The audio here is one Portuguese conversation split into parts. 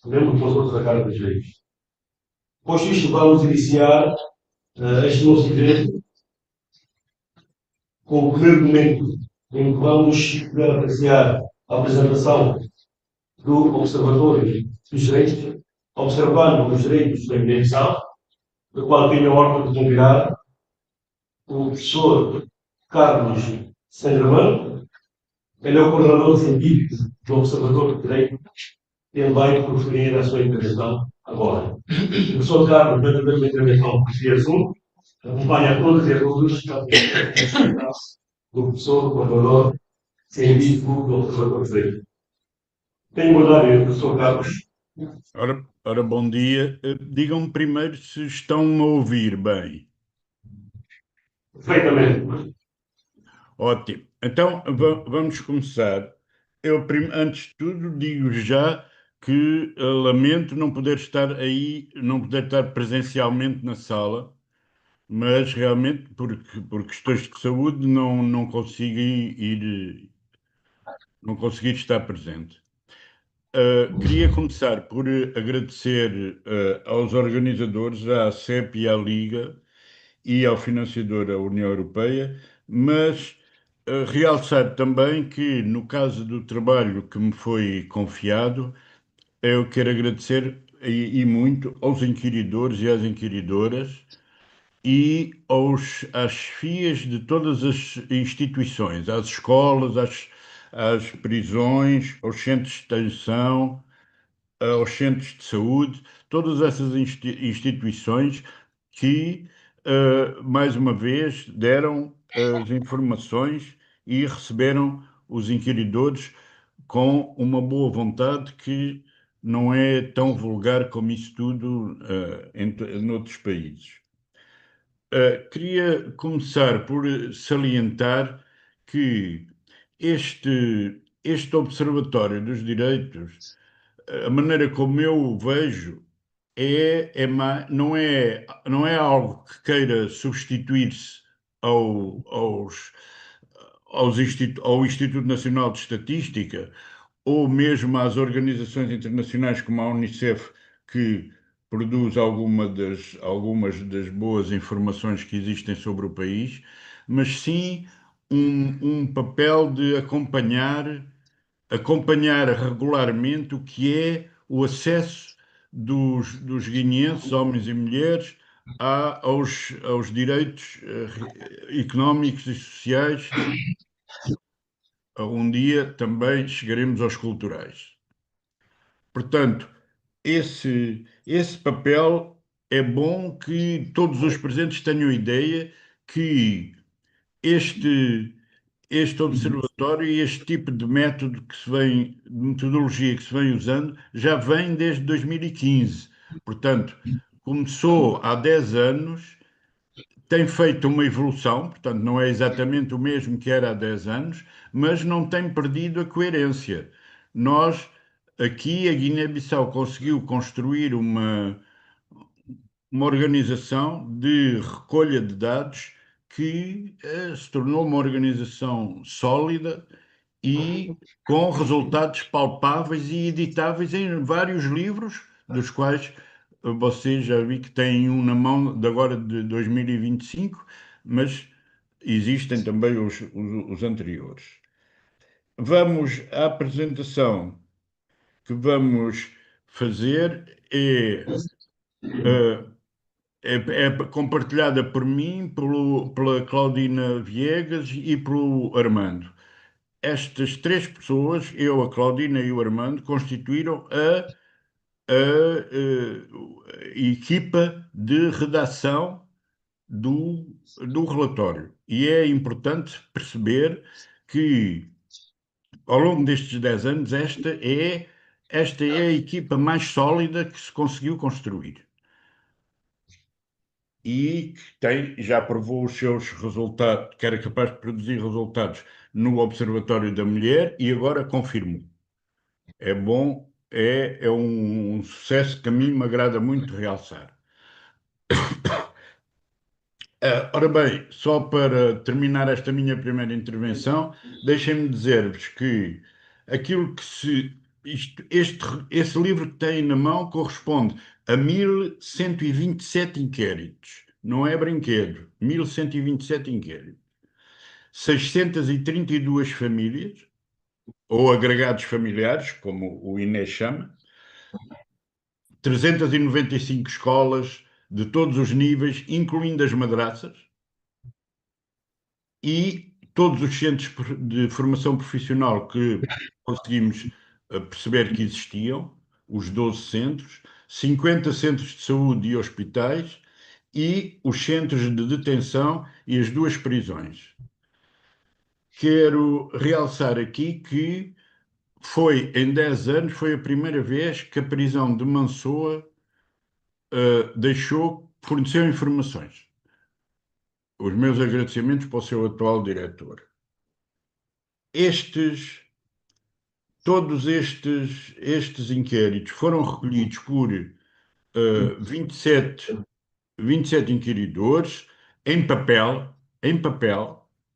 mesmo com as outras da Carta dos Reis. Posto isto, vamos iniciar este nosso evento com o primeiro momento em que vamos poder apreciar a apresentação do Observatório dos Direitos, observando os direitos da Guiné-Bissau, do qual tenho a honra de convidar o professor Carlos Sangerman. Ele é o coordenador científico do Observatório de Direito. Ele vai proferir a sua intervenção agora. O professor Carlos vai fazer uma intervenção por esse assunto, acompanha todas e todos do professor, coordenador científico do Observatório de Direito. Tenho uma dúvida, professor Carlos. Ora, bom dia. Digam-me primeiro se estão a ouvir bem. Perfeitamente. Ótimo. Então, vamos começar. Antes de tudo, digo já que lamento não poder estar aí, não poder estar presencialmente na sala, mas realmente, por questões de saúde, não consegui ir, não consegui estar presente. Queria começar por agradecer aos organizadores, à CEP e à Liga, e ao financiador, a União Europeia, mas realçar também que, no caso do trabalho que me foi confiado, eu quero agradecer e muito aos inquiridores e às inquiridoras e às FIAs de todas as instituições, às escolas, às prisões, aos centros de detenção, aos centros de saúde, todas essas instituições que, mais uma vez, deram as informações e receberam os inquiridores com uma boa vontade que não é tão vulgar como isso tudo, noutros países. Queria começar por salientar que este Observatório dos Direitos, a maneira como eu o vejo, não é algo que queira substituir-se ao Instituto Nacional de Estatística ou mesmo às organizações internacionais como a Unicef, que produz algumas das boas informações que existem sobre o país, mas sim um papel de acompanhar regularmente o que é o acesso dos guineenses, homens e mulheres, aos direitos económicos e sociais. Um dia também chegaremos aos culturais. Portanto, esse papel é bom que todos os presentes tenham ideia que este, este observatório e este tipo de método de metodologia que se vem usando, já vem desde 2015. Portanto, começou há 10 anos, tem feito uma evolução, portanto, não é exatamente o mesmo que era há 10 anos, mas não tem perdido a coerência. Nós, aqui, a Guiné-Bissau conseguiu construir uma organização de recolha de dados que se tornou uma organização sólida e com resultados palpáveis e editáveis em vários livros, dos quais você já vi que tem um na mão de agora de 2025, mas existem também os anteriores. Vamos à apresentação que vamos fazer eh, é compartilhada por mim, pela Claudina Viegas e pelo Armando. Estas três pessoas, eu, a Claudina e o Armando, constituíram equipa de redação do relatório. E é importante perceber que, ao longo destes 10 anos, esta é a equipa mais sólida que se conseguiu construir e que já provou os seus resultados, que era capaz de produzir resultados no Observatório da Mulher e agora confirmou. É bom, é um sucesso que a mim me agrada muito realçar. Ora bem, só para terminar esta minha primeira intervenção, deixem-me dizer-vos que aquilo que se esse livro que tem na mão corresponde a 1127 inquéritos. Não é brinquedo. 1127 inquéritos. 632 famílias, ou agregados familiares, como o INE chama, 395 escolas de todos os níveis, incluindo as madraças, e todos os centros de formação profissional que conseguimos perceber que existiam, os 12 centros, 50 centros de saúde e hospitais, e os centros de detenção e as duas prisões. Quero realçar aqui que em 10 anos, foi a primeira vez que a prisão de Mansoa forneceu informações. Os meus agradecimentos para o seu atual diretor. Todos estes inquéritos foram recolhidos por 27 inquiridores em papel,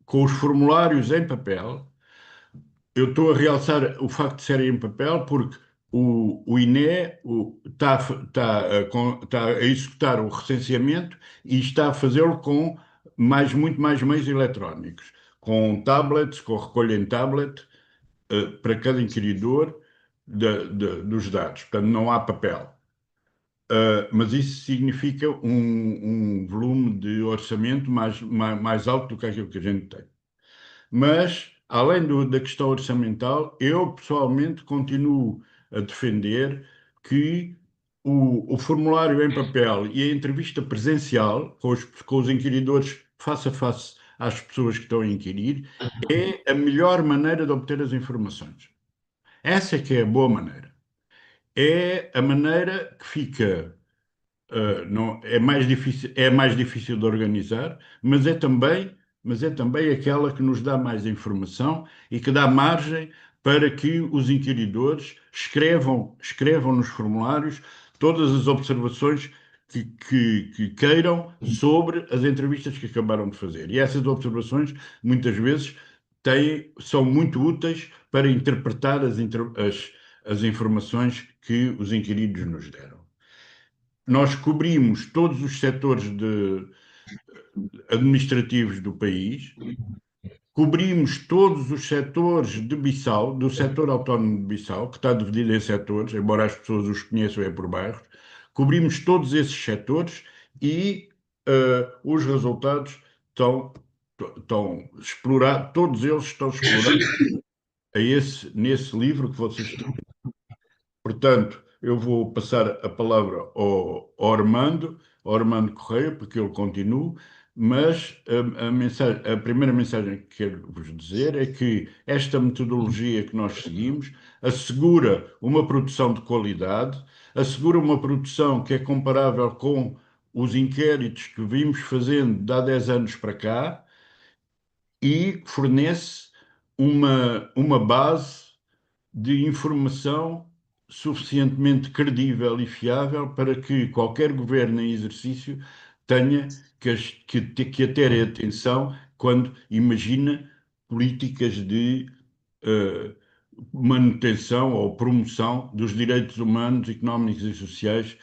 com os formulários em papel. Eu estou a realçar o facto de serem em papel porque o INE está a executar o recenseamento e está a fazê-lo com muito mais meios eletrónicos, com tablets, com recolha em tablet, para cada inquiridor dos dados. Portanto, não há papel. Mas isso significa um volume de orçamento mais alto do que aquilo que a gente tem. Mas, além da questão orçamental, eu pessoalmente continuo a defender que o formulário em papel e a entrevista presencial com os inquiridores face a face às pessoas que estão a inquirir é a melhor maneira de obter as informações. Essa é que é a boa maneira. É a maneira que fica não, é mais difícil de organizar, mas é também aquela que nos dá mais informação e que dá margem para que os inquiridores escrevam nos formulários todas as observações que queiram sobre as entrevistas que acabaram de fazer. E essas observações, muitas vezes, são muito úteis para interpretar as informações que os inquiridos nos deram. Nós cobrimos todos os setores administrativos do país, cobrimos todos os setores de Bissau, do setor autónomo de Bissau, que está dividido em setores, embora as pessoas os conheçam é por bairros, cobrimos todos esses setores e os resultados estão explorados, todos eles estão explorados nesse livro que vocês têm. Portanto, eu vou passar a palavra ao Armando Correia, porque ele continua, mas a primeira mensagem que quero vos dizer é que esta metodologia que nós seguimos assegura uma produção de qualidade, assegura uma produção que é comparável com os inquéritos que vimos fazendo de há 10 anos para cá e fornece uma base de informação suficientemente credível e fiável para que qualquer governo em exercício tenha que a ter atenção quando imagina políticas de eh, manutenção ou promoção dos direitos humanos, económicos e sociais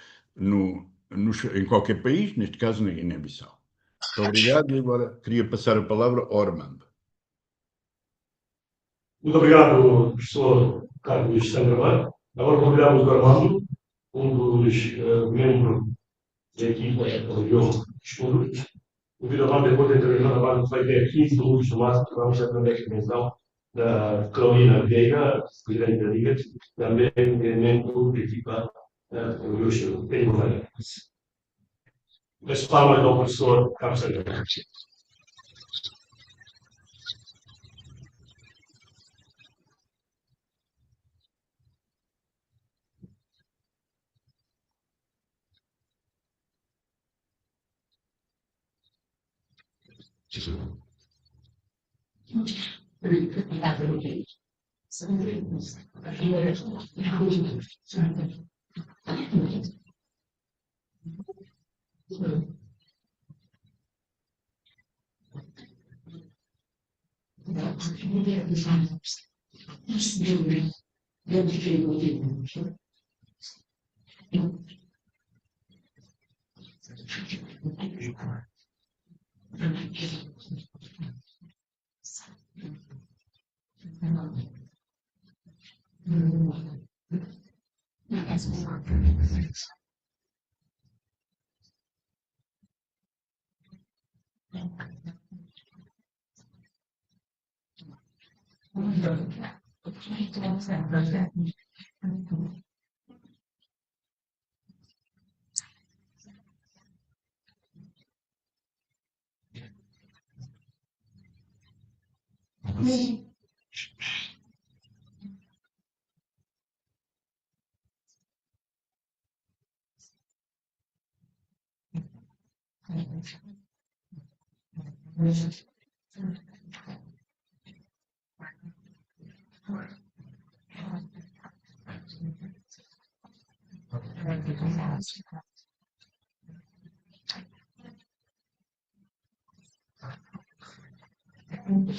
em qualquer país, neste caso na Guiné-Bissau. Muito obrigado e agora queria passar a palavra ao Armando. Muito obrigado, professor Carlos Sandraman. Agora convidamos o Armando, um dos membros da equipa de estudos. O Vitor Armando, depois da intervenção da Base, vai ter 15 minutos no máximo, que vamos ter também a intervenção da Carolina Veiga, presidente da Liga, também elemento da equipa do estudo. As palmas ao professor Carlos Sandraman.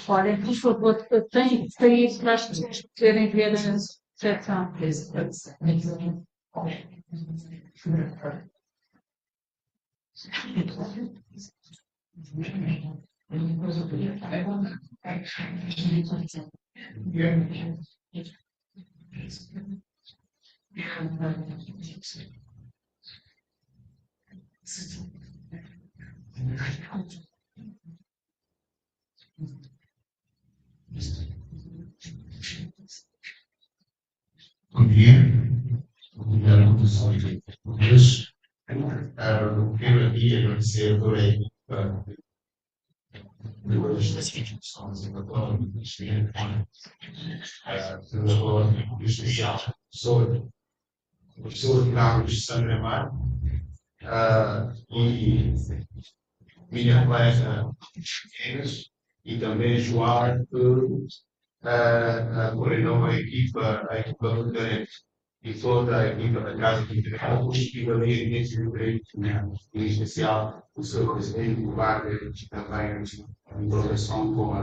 Olha, por favor, tem que sair para as pessoas poderem ver a recepção. Bom dia. Bom dia a todos os portugueses. Quero aqui agradecer a toda a equipa das instituições educatórias, pelo especial professor Carlos Sandra Mar e minha colega Enes e também João, que coordenou a equipa voluntária e toda a equipa da Casa de Integração, e também nesse direito, em especial o seu presidente, o Wagner, que também em colaboração com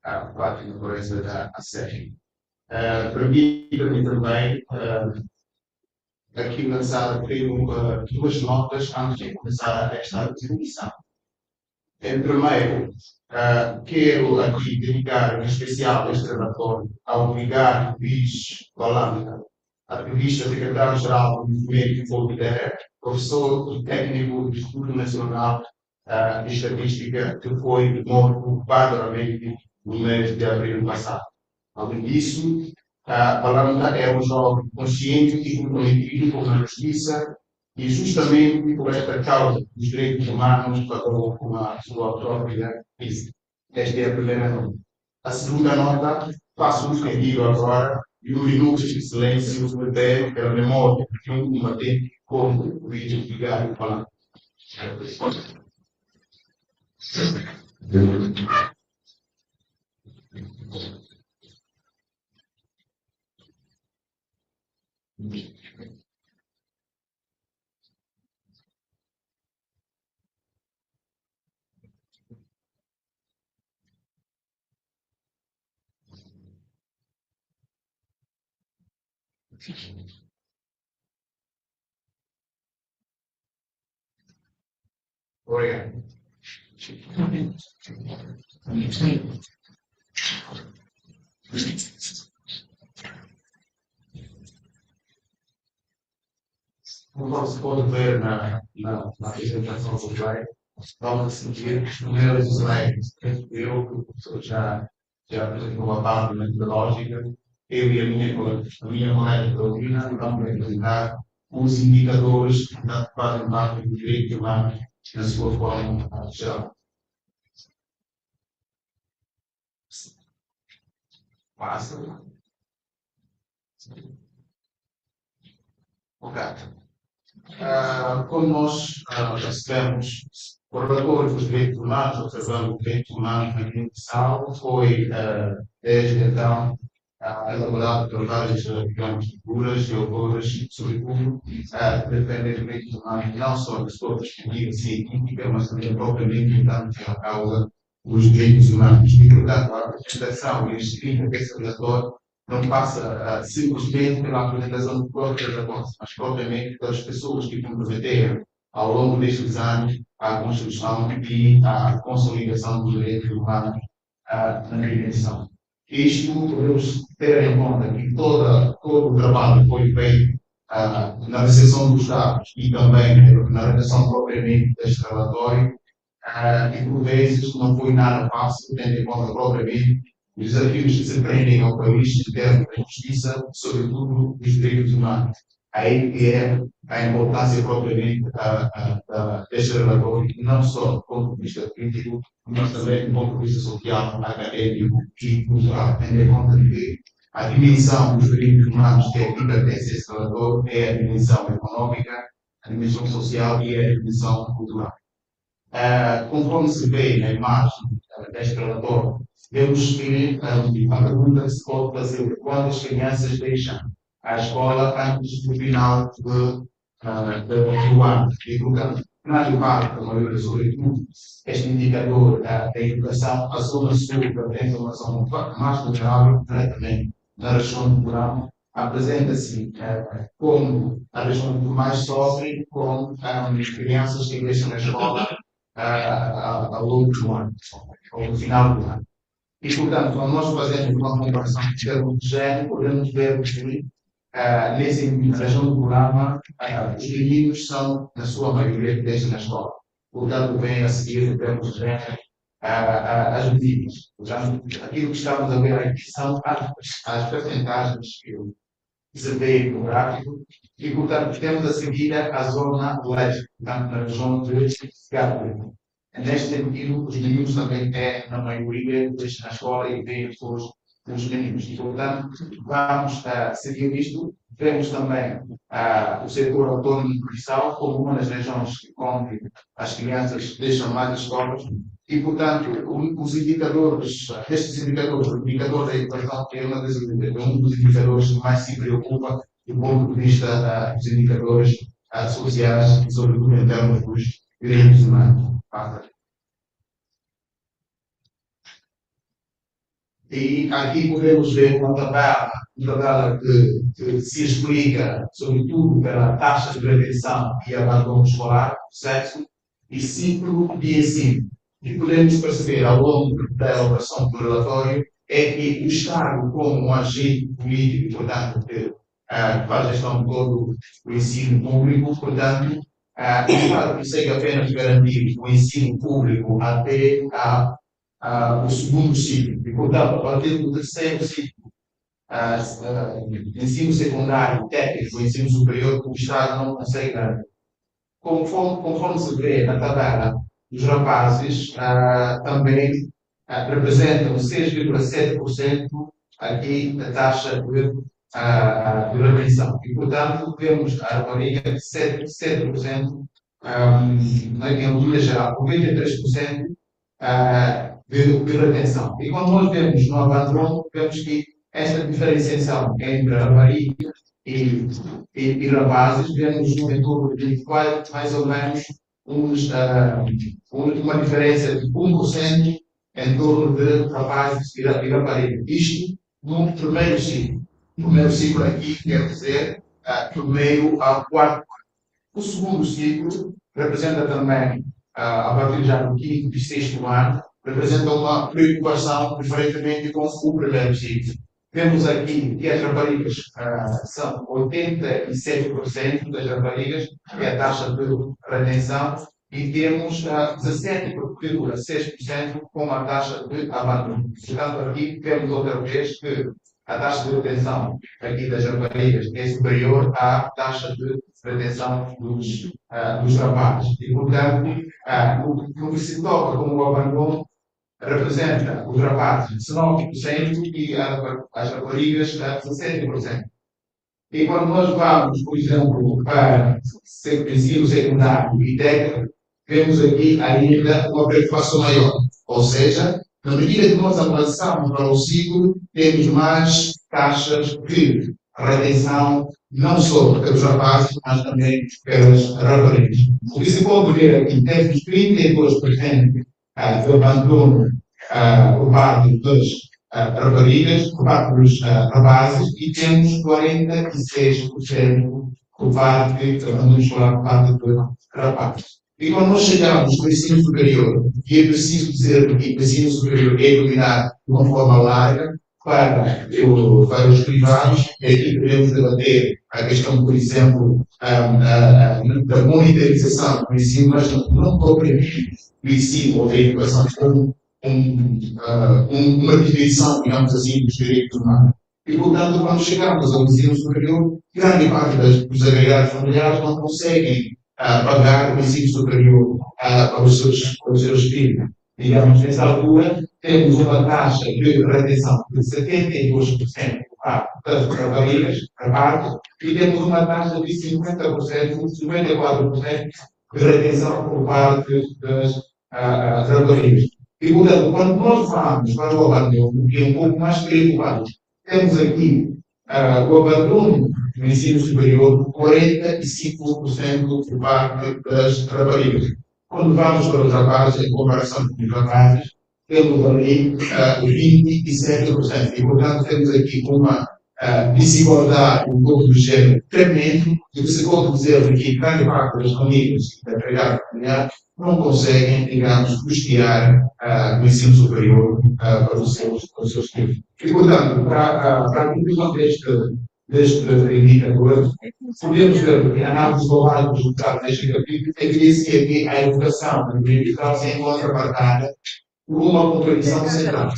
a parte de natureza da ASER. Permita-me também aqui na sala ter duas notas antes de começar esta discussão. Em primeiro, quero aqui dedicar em especial este relatório ao obrigado Luís Holanda, ativista secretário-geral do Movimento Voluntário, professor e técnico do Instituto Nacional de Estatística, que foi morto barbaramente no mês de abril passado. Além disso, Holanda é um jovem consciente e comprometido com a justiça e justamente por esta causa dos direitos humanos falou com a sua própria vida. Esta é a primeira nota. A segunda nota, faço um pedido agora e um minuto de silêncio pela memória de um combatente como o vídeo Vigário falando. Obrigado. Como se pode ver na apresentação do slide, vamos seguir os primeiros slides. Eu, que já apresentou uma parte metodológica, eu e a minha colega Carolina vamos apresentar os indicadores que fazem parte do direito humano na sua forma geral. Passa. Ok. Como nós recebemos o relatório dos direitos humanos, observando os direitos humanos na Guiné-Bissau, foi desde então elaborado por várias figuras e autoras, sobretudo, defendem os direitos humanos não só da sua perspectiva científica, mas também propriamente dando à causa os direitos humanos. E, portanto, a apresentação e a escrita desse relatório não passa simplesmente pela apresentação de próprias apostas, mas propriamente pelas pessoas que comprometeram ao longo destes anos a construção e a consolidação dos direitos humanos na dimensão. Isto podemos ter em conta que todo o trabalho foi feito na recepção dos dados e também na redação propriamente deste relatório, e por vezes não foi nada fácil, tendo em conta propriamente os desafios que se prendem ao país em termos de justiça, sobretudo dos direitos humanos. Aí que é a importância propriamente deste relatório, não só do ponto de vista crítico, mas também do ponto de vista social, académico e cultural, tendo em conta que a dimensão dos direitos humanos que aqui pertence a este relatório é a dimensão económica, a dimensão social e a dimensão cultural. Conforme se vê na imagem deste relatório, vemos que a pergunta que se pode fazer: quantas crianças deixam a escola antes do final do ano? E, portanto, na parte da maioria, sobretudo, este indicador da educação, a zona sul pertence a uma zona mais vulnerável, diretamente na região do Porão, apresenta-se como a região que mais sofre com crianças que deixam a escola ao longo do ano, ou no final do ano. E, portanto, quando nós fazemos uma comparação de termos de género, podemos ver que, nessa região do programa, os meninos são, na sua maioria, que deixam na escola. Portanto, vem a seguir, em termos de género, as medidas. Portanto, aquilo que estamos a ver aqui são as percentagens que se vê no gráfico, e, portanto, temos a seguir a zona leste, portanto, na região de Gato. Neste sentido, os meninos também na maioria, deixam na escola e vêm os meninos. E, portanto, vamos seguir isto. Vemos também o setor autônomo de profissão como uma das regiões onde as crianças deixam mais as escolas. E, portanto, os indicadores, estes indicadores, o indicador da educação é um dos indicadores que mais se preocupa do ponto de vista dos indicadores sociais, sobretudo em termos dos direitos humanos. E aqui podemos ver uma tabela que se explica, sobretudo, pela taxa de retenção e abandono escolar, sexo e ciclo de ensino. E podemos perceber ao longo da elaboração do relatório é que o Estado, como um agente político, portanto, que faz gestão de todo o ensino público, portanto, o Estado consegue apenas garantir o ensino público até o segundo ciclo. E, portanto, a partir do terceiro ciclo, ensino secundário, técnico, ensino superior, o Estado não consegue garantir. Conforme se vê na tabela, os rapazes também representam 6,7% aqui da taxa de retenção. E, portanto, temos a rapariga de 7% em linha geral, 93% de retenção. E quando nós vemos no abandono, vemos que esta diferenciação entre rapariga e rapazes, vemos em torno de 24, mais ou menos, uma diferença de 1% em torno de rapazes e raparigas. Isto no primeiro ciclo. O primeiro ciclo aqui quer dizer do meio ao quarto ano. O segundo ciclo representa também, a partir já do quinto e sexto ano, representa uma preocupação diferentemente com o primeiro ciclo. Vemos aqui que as raparigas são 87% das raparigas, que é a taxa de retenção, e temos 17,6% com a taxa de abandono. Portanto, aqui vemos outra vez que a taxa de retenção aqui das raparigas é superior à taxa de retenção dos rapazes. E, portanto, no que se toca como o abandono, representa os rapazes 19% e as raparigas 17%. E quando nós vamos, por exemplo, para ensino secundário e técnico, vemos aqui ainda uma preocupação maior. Ou seja, na medida que nós avançamos para o ciclo, temos mais taxas de retenção, não só pelos rapazes, mas também pelas raparigas. O que se pode ver aqui, temos 32% de abandono por parte raparigas por parte dos rapazes e temos 46% por parte de abandono escolar por parte dos rapazes. E quando nós chegamos no ensino superior, e é preciso dizer que o ensino superior é dominado de uma forma larga para os privados, e aqui podemos debater a questão, por exemplo, da monitorização do ensino, mas não propriamente do ensino ou da educação, como uma definição, digamos assim, dos direitos humanos. E, portanto, quando chegamos ao ensino superior, grande parte dos agregados familiares não conseguem pagar o ensino superior aos seus filhos. Digamos, nessa altura, temos uma taxa de retenção de 72% por parte das raparigas, e temos uma taxa de 50%, 54% de retenção por parte das raparigas. E, portanto, quando nós vamos para o abandono, que é um pouco mais preocupante, temos aqui o abandono do ensino superior, 45% por parte das raparigas. Quando vamos para os rapazes, em comparação com os rapazes, temos ali 27%. E, portanto, temos aqui uma desigualdade um pouco do género tremendo, e você pode dizer que grande parte das famílias da empregada familiar não conseguem, digamos, custear o ensino superior para os seus filhos. E, portanto, para a conclusão deste indicador, podemos ver que a análise global dos resultados deste capítulo evidencia que a educação no meio digital se encontra marcada por uma contradição central.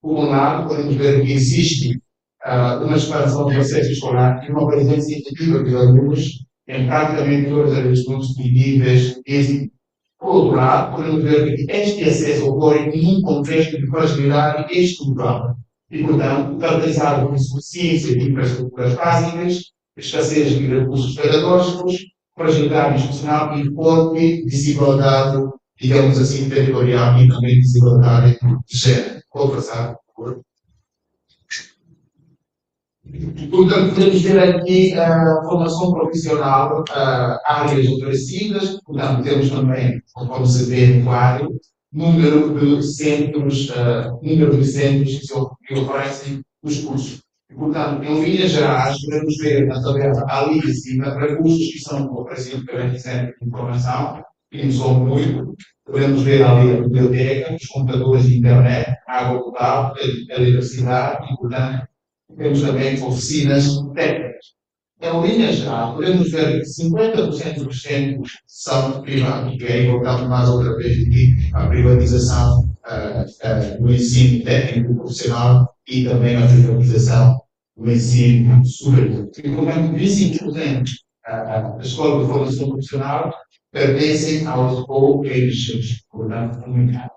Por um lado, podemos ver que existe uma expansão do acesso escolar e uma presença efetiva de alunos em praticamente todas as regiões e níveis êxito. Por outro lado, podemos ver que este acesso ocorre num contexto de fragilidade estrutural e, portanto, caracterizado por insuficiência de infraestruturas básicas, escassez de recursos pedagógicos, fragilidade institucional e forte desigualdade, digamos assim, territorial e também desigualdade de género. Vou passar, por favor. Portanto, podemos ver aqui a formação profissional, áreas oferecidas, portanto, temos também, conforme se vê no quadro, número de centros que oferecem os cursos. E, portanto, em linhas gerais, podemos ver na tabela ali em cima recursos que são oferecidos pela centro de informação, que não são muito. Podemos ver ali a biblioteca, os computadores de internet, a água potável, a eletricidade e, portanto, temos também oficinas técnicas. Em linha geral, podemos ver que 50% dos centros são privados, e aí voltamos mais outra vez aqui à privatização do ensino técnico profissional e também à privatização do ensino superior. E, portanto, 25% da escola de formação profissional pertencem aos ONGs, portanto, comunitários.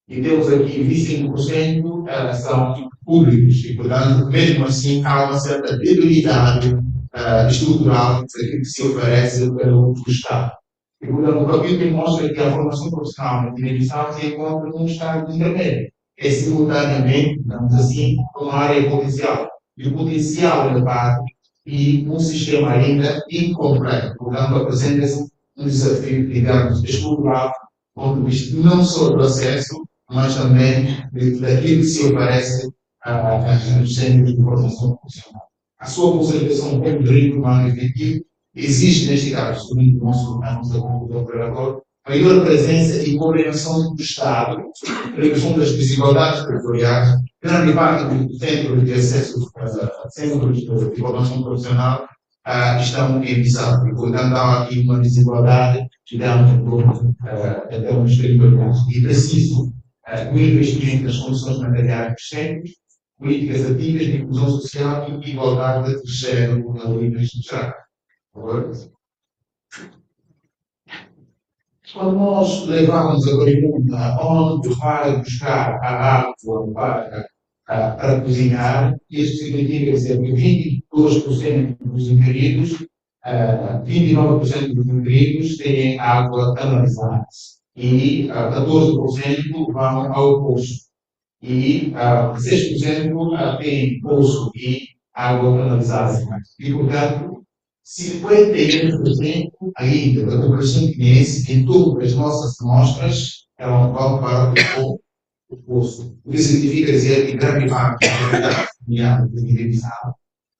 E temos aqui 25% são públicos e, portanto, mesmo assim, há uma certa debilidade estrutural daquilo que se oferece pelo Estado. E, portanto, o capítulo mostra que a formação profissional na Guiné-Bissau se encontra num estado intermédio. É simultaneamente, digamos assim, uma área potencial. E o potencial elevado e um sistema ainda incompleto. Portanto, apresenta-se um desafio, digamos, estrutural, do ponto de vista não só do acesso, mas também daquilo que se oferece nos centros de formação profissional. A sua consolidação como direito humano efetivo exige, neste caso, segundo a nossa conclusão relatório, maior presença e coordenação do Estado, redução das desigualdades territoriais, grande parte dos centros de acesso centros de formação profissional estão em Bissau. E, portanto, há aqui uma desigualdade, digamos, em termos territoriais. E preciso o investimento nas condições materiais dos centros, políticas ativas de inclusão social e igualdade de género na níveis gerais. Quando nós levamos a pergunta onde vai buscar a água para cozinhar, isso significa dizer que 22% dos inquiridos, 29% dos inquiridos têm água canalizada e 14% vão ao poço. E 6% têm poço e água canalizada. E, portanto, 51% ainda da população guineense, em todas as nossas amostras, eram vão para o poço. o poço. O que significa dizer que grande parte da qualidade de divisão,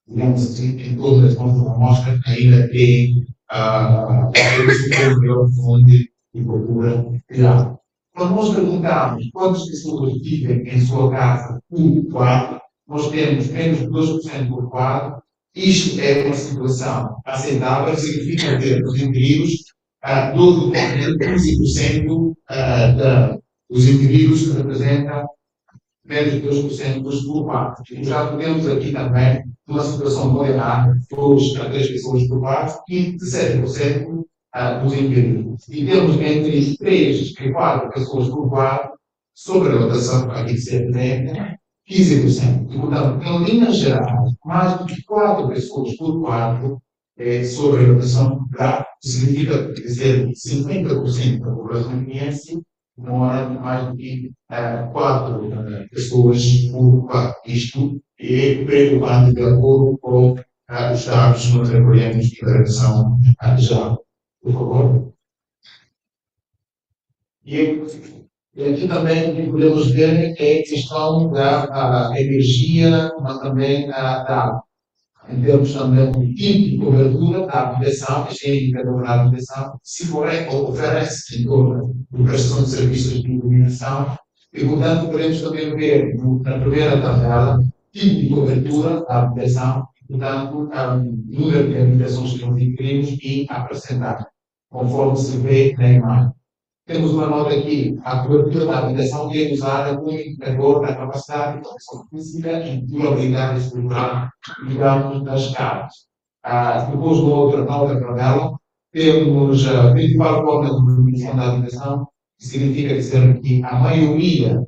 digamos assim, em todas as pontas da amostra, ainda tem o superior de fonte e procura de água. Quando nós perguntamos quantas pessoas vivem em sua casa por quadro, nós temos menos de 2% por quadro. Isto é uma situação aceitável, significa ter os indivíduos, 12% dos indivíduos que representam menos de 2% dos culpados. E já podemos aqui também uma situação moderada, 2 a 3 pessoas por quarto, e de 7% dos indivíduos. E temos entre 3 e 4 pessoas por quarto, sobre a lotação que aqui se apresenta, 15%. E, portanto, em linhas gerais, mais do que 4 pessoas por quarto sobre a lotação grave. Significa dizer que 50% da população conhece mora mais do que 4 pessoas por quarto. Isto é preocupante de acordo com os dados que nós recolhemos de declaração já. Por favor. E aqui também o que podemos ver é a questão da energia, mas também da água. Em termos também de tipo de cobertura da habitação, este é indicador da habitação, se correto ou oferece em torno da prestação de serviços de iluminação, e portanto podemos também ver na primeira tabela tipo de cobertura da habitação, e portanto número de habitações que nós inquirimos e a percentagem, conforme se vê na imagem. Temos uma nota aqui, a cobertura da habitação é usada como indicador da capacidade de proteção física e durabilidade estrutural, digamos, das casas. Depois, na outra tabela, temos a principal forma de denominação da habitação, que significa dizer que a maioria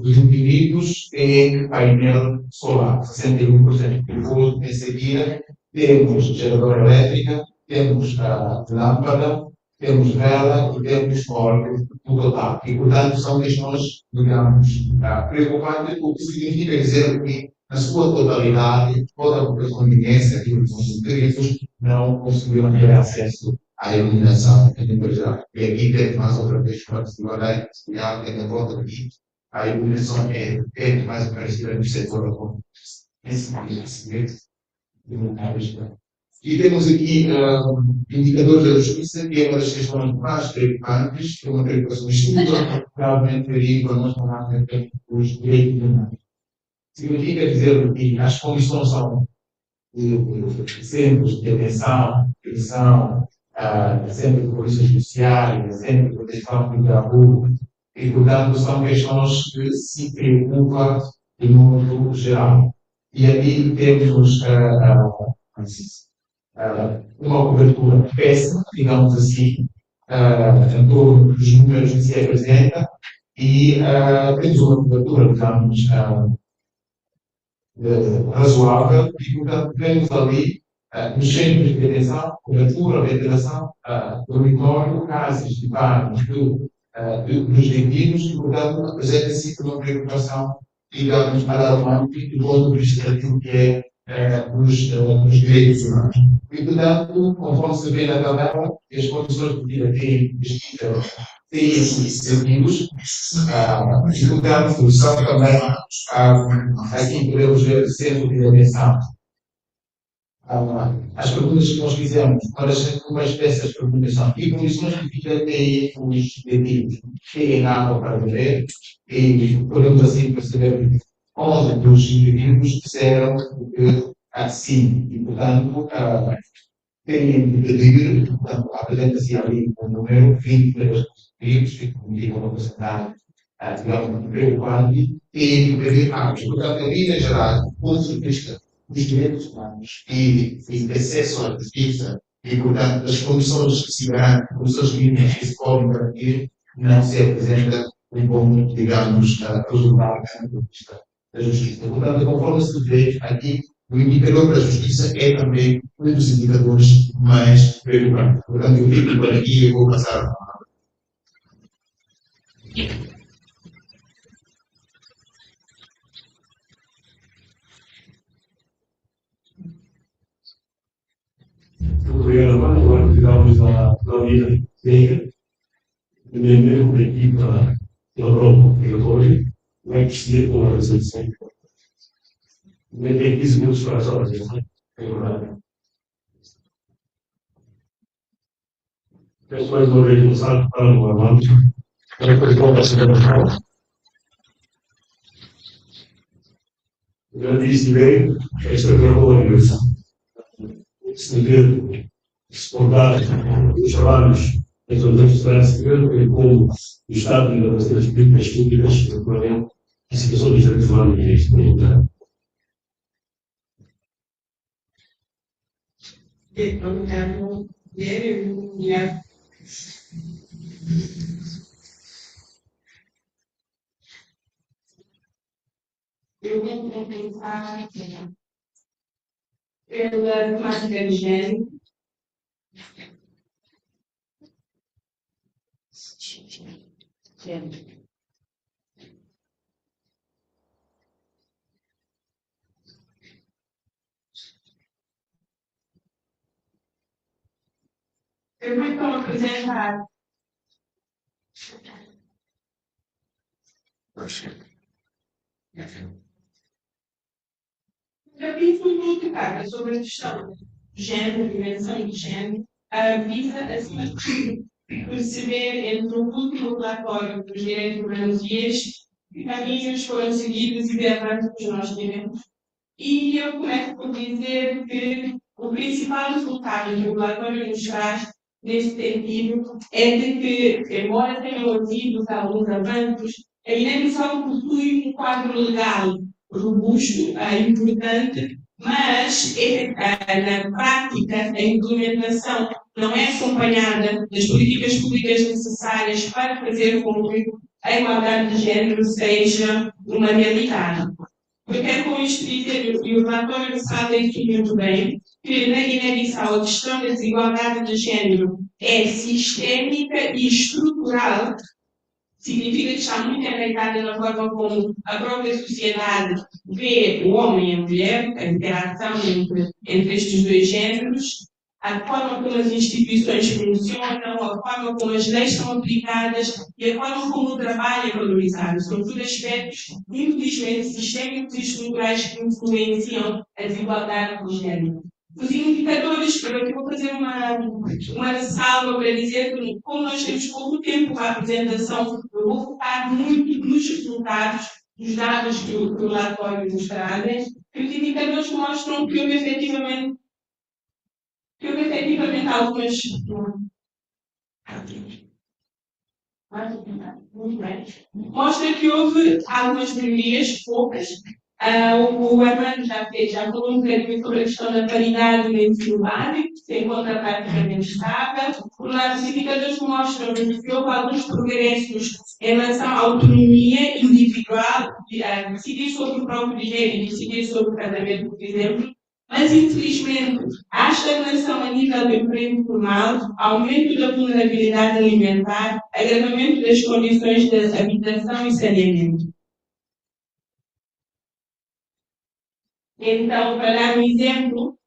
dos indivíduos tem painel solar, 61%. Depois, em seguida, temos geradora elétrica, temos lâmpada, temos vela e temos óleo no total. E, portanto, são questões, digamos, preocupantes, o que significa dizer que, na sua totalidade, toda a população guineense, aqui nos inscritos, não conseguiram ter acesso à iluminação em nível geral. E aqui temos mais outra vez uma desigualdade, tendo em conta que a iluminação é mais parecida no setor da comunicação. E temos aqui indicadores da justiça, que é uma das questões mais preocupantes, que é uma preocupação estruturalmente perigo, nós falamos dos direitos humanos. Significa dizer que as condições são centros de detenção, prisão, centros de polícia judiciária, centros de proteção de rua, e, portanto, são questões que se preocupam de modo geral. E aqui temos uma cobertura péssima, digamos assim, em torno dos números que se apresenta, e temos uma cobertura, digamos, razoável, e, portanto, temos ali nos centros de detenção, cobertura, ventilação, dormitório, casas de banho dos detidos, e, portanto, apresenta-se uma preocupação, digamos, alarmante do ponto de vista daquilo que é dos direitos humanos. E, portanto, conforme se vê na tabela, as condições de vida têm esses sentidos, e, portanto, são também, aqui podemos ver o centro de atenção. As perguntas que nós fizemos, uma espécie de perguntas são: que condições de vida têm os detidos? Têm água para beber? E podemos assim perceber que 11 dos indivíduos disseram que sim, e, portanto, têm de pedir, portanto, apresenta-se ali um número 23 indivíduos, que comunicam uma porcentagem, digamos, preocupante, e de pedir água. Portanto, em linhas gerais, do ponto de vista dos direitos humanos e de acesso à justiça, e, portanto, as condições que se garantem, condições mínimas que se podem garantir, não se apresenta um bom, digamos, resultado do ponto de vista da justiça. Portanto, conforme se vê aqui, o indicador da justiça é também um dos indicadores mais preocupantes. Portanto, eu fico por aqui e vou passar a palavra. Obrigado, agora digamos da vida técnica, primeiro por aqui para ele aprova o relatório, vai perceber com a resolução. Nem tem 15 minutos para as horas, não é? É verdade. Peço mais uma vez começar para o Armando, para depois voltar a ser a já disse bem, esta vergonha, se dever suportar os trabalhos das universidades e como o Estado das políticas públicas, naturalmente, a situação dos direitos humanos é isto. Eu vou pensar pela temática de género. Eu vou então apresentar o capítulo que trata sobre a questão de género, dimensão de género, visa, acima de tudo, perceber entre o último relatório dos direitos humanos e este, que caminhos foram seguidos e que avanços nós tivemos. E eu começo por dizer que o principal resultado que o relatório nos traz, neste sentido, é de que, embora tenham havido alguns avanços, a Guiné-Bissau possui um quadro legal robusto, importante, mas na prática a implementação não é acompanhada das políticas públicas necessárias para fazer com que a igualdade de género seja uma realidade. Eu quero com isto dizer, e o relatório sabe aqui muito bem, que na Guiné-Bissau a questão da desigualdade de género é sistémica e estrutural, significa que está muito enraizada na forma como a própria sociedade vê o homem e a mulher, a interação entre estes dois géneros, a forma como as instituições funcionam, a forma como as leis são aplicadas e a forma como o trabalho é valorizado. São tudo aspectos, infelizmente, sistémicos e estruturais que influenciam a desigualdade de género. Os indicadores, eu aqui vou fazer uma ressalva para dizer que, como nós temos pouco tempo para a apresentação, eu vou focar muito nos resultados dos dados que o relatório nos traz, que os indicadores mostram que houve efetivamente algumas. Mostra que houve algumas melhorias, poucas. O Armando já falou um bocadinho sobre a questão da paridade no ensino básico, que se encontra praticamente estável. Os indicadores mostram que houve alguns progressos em relação à autonomia individual, decidir sobre o próprio dinheiro e decidir sobre o casamento, por exemplo. Mas, infelizmente, há estagnação a nível do emprego formal, aumento da vulnerabilidade alimentar, agravamento das condições de habitação e saneamento. Então, para dar um exemplo,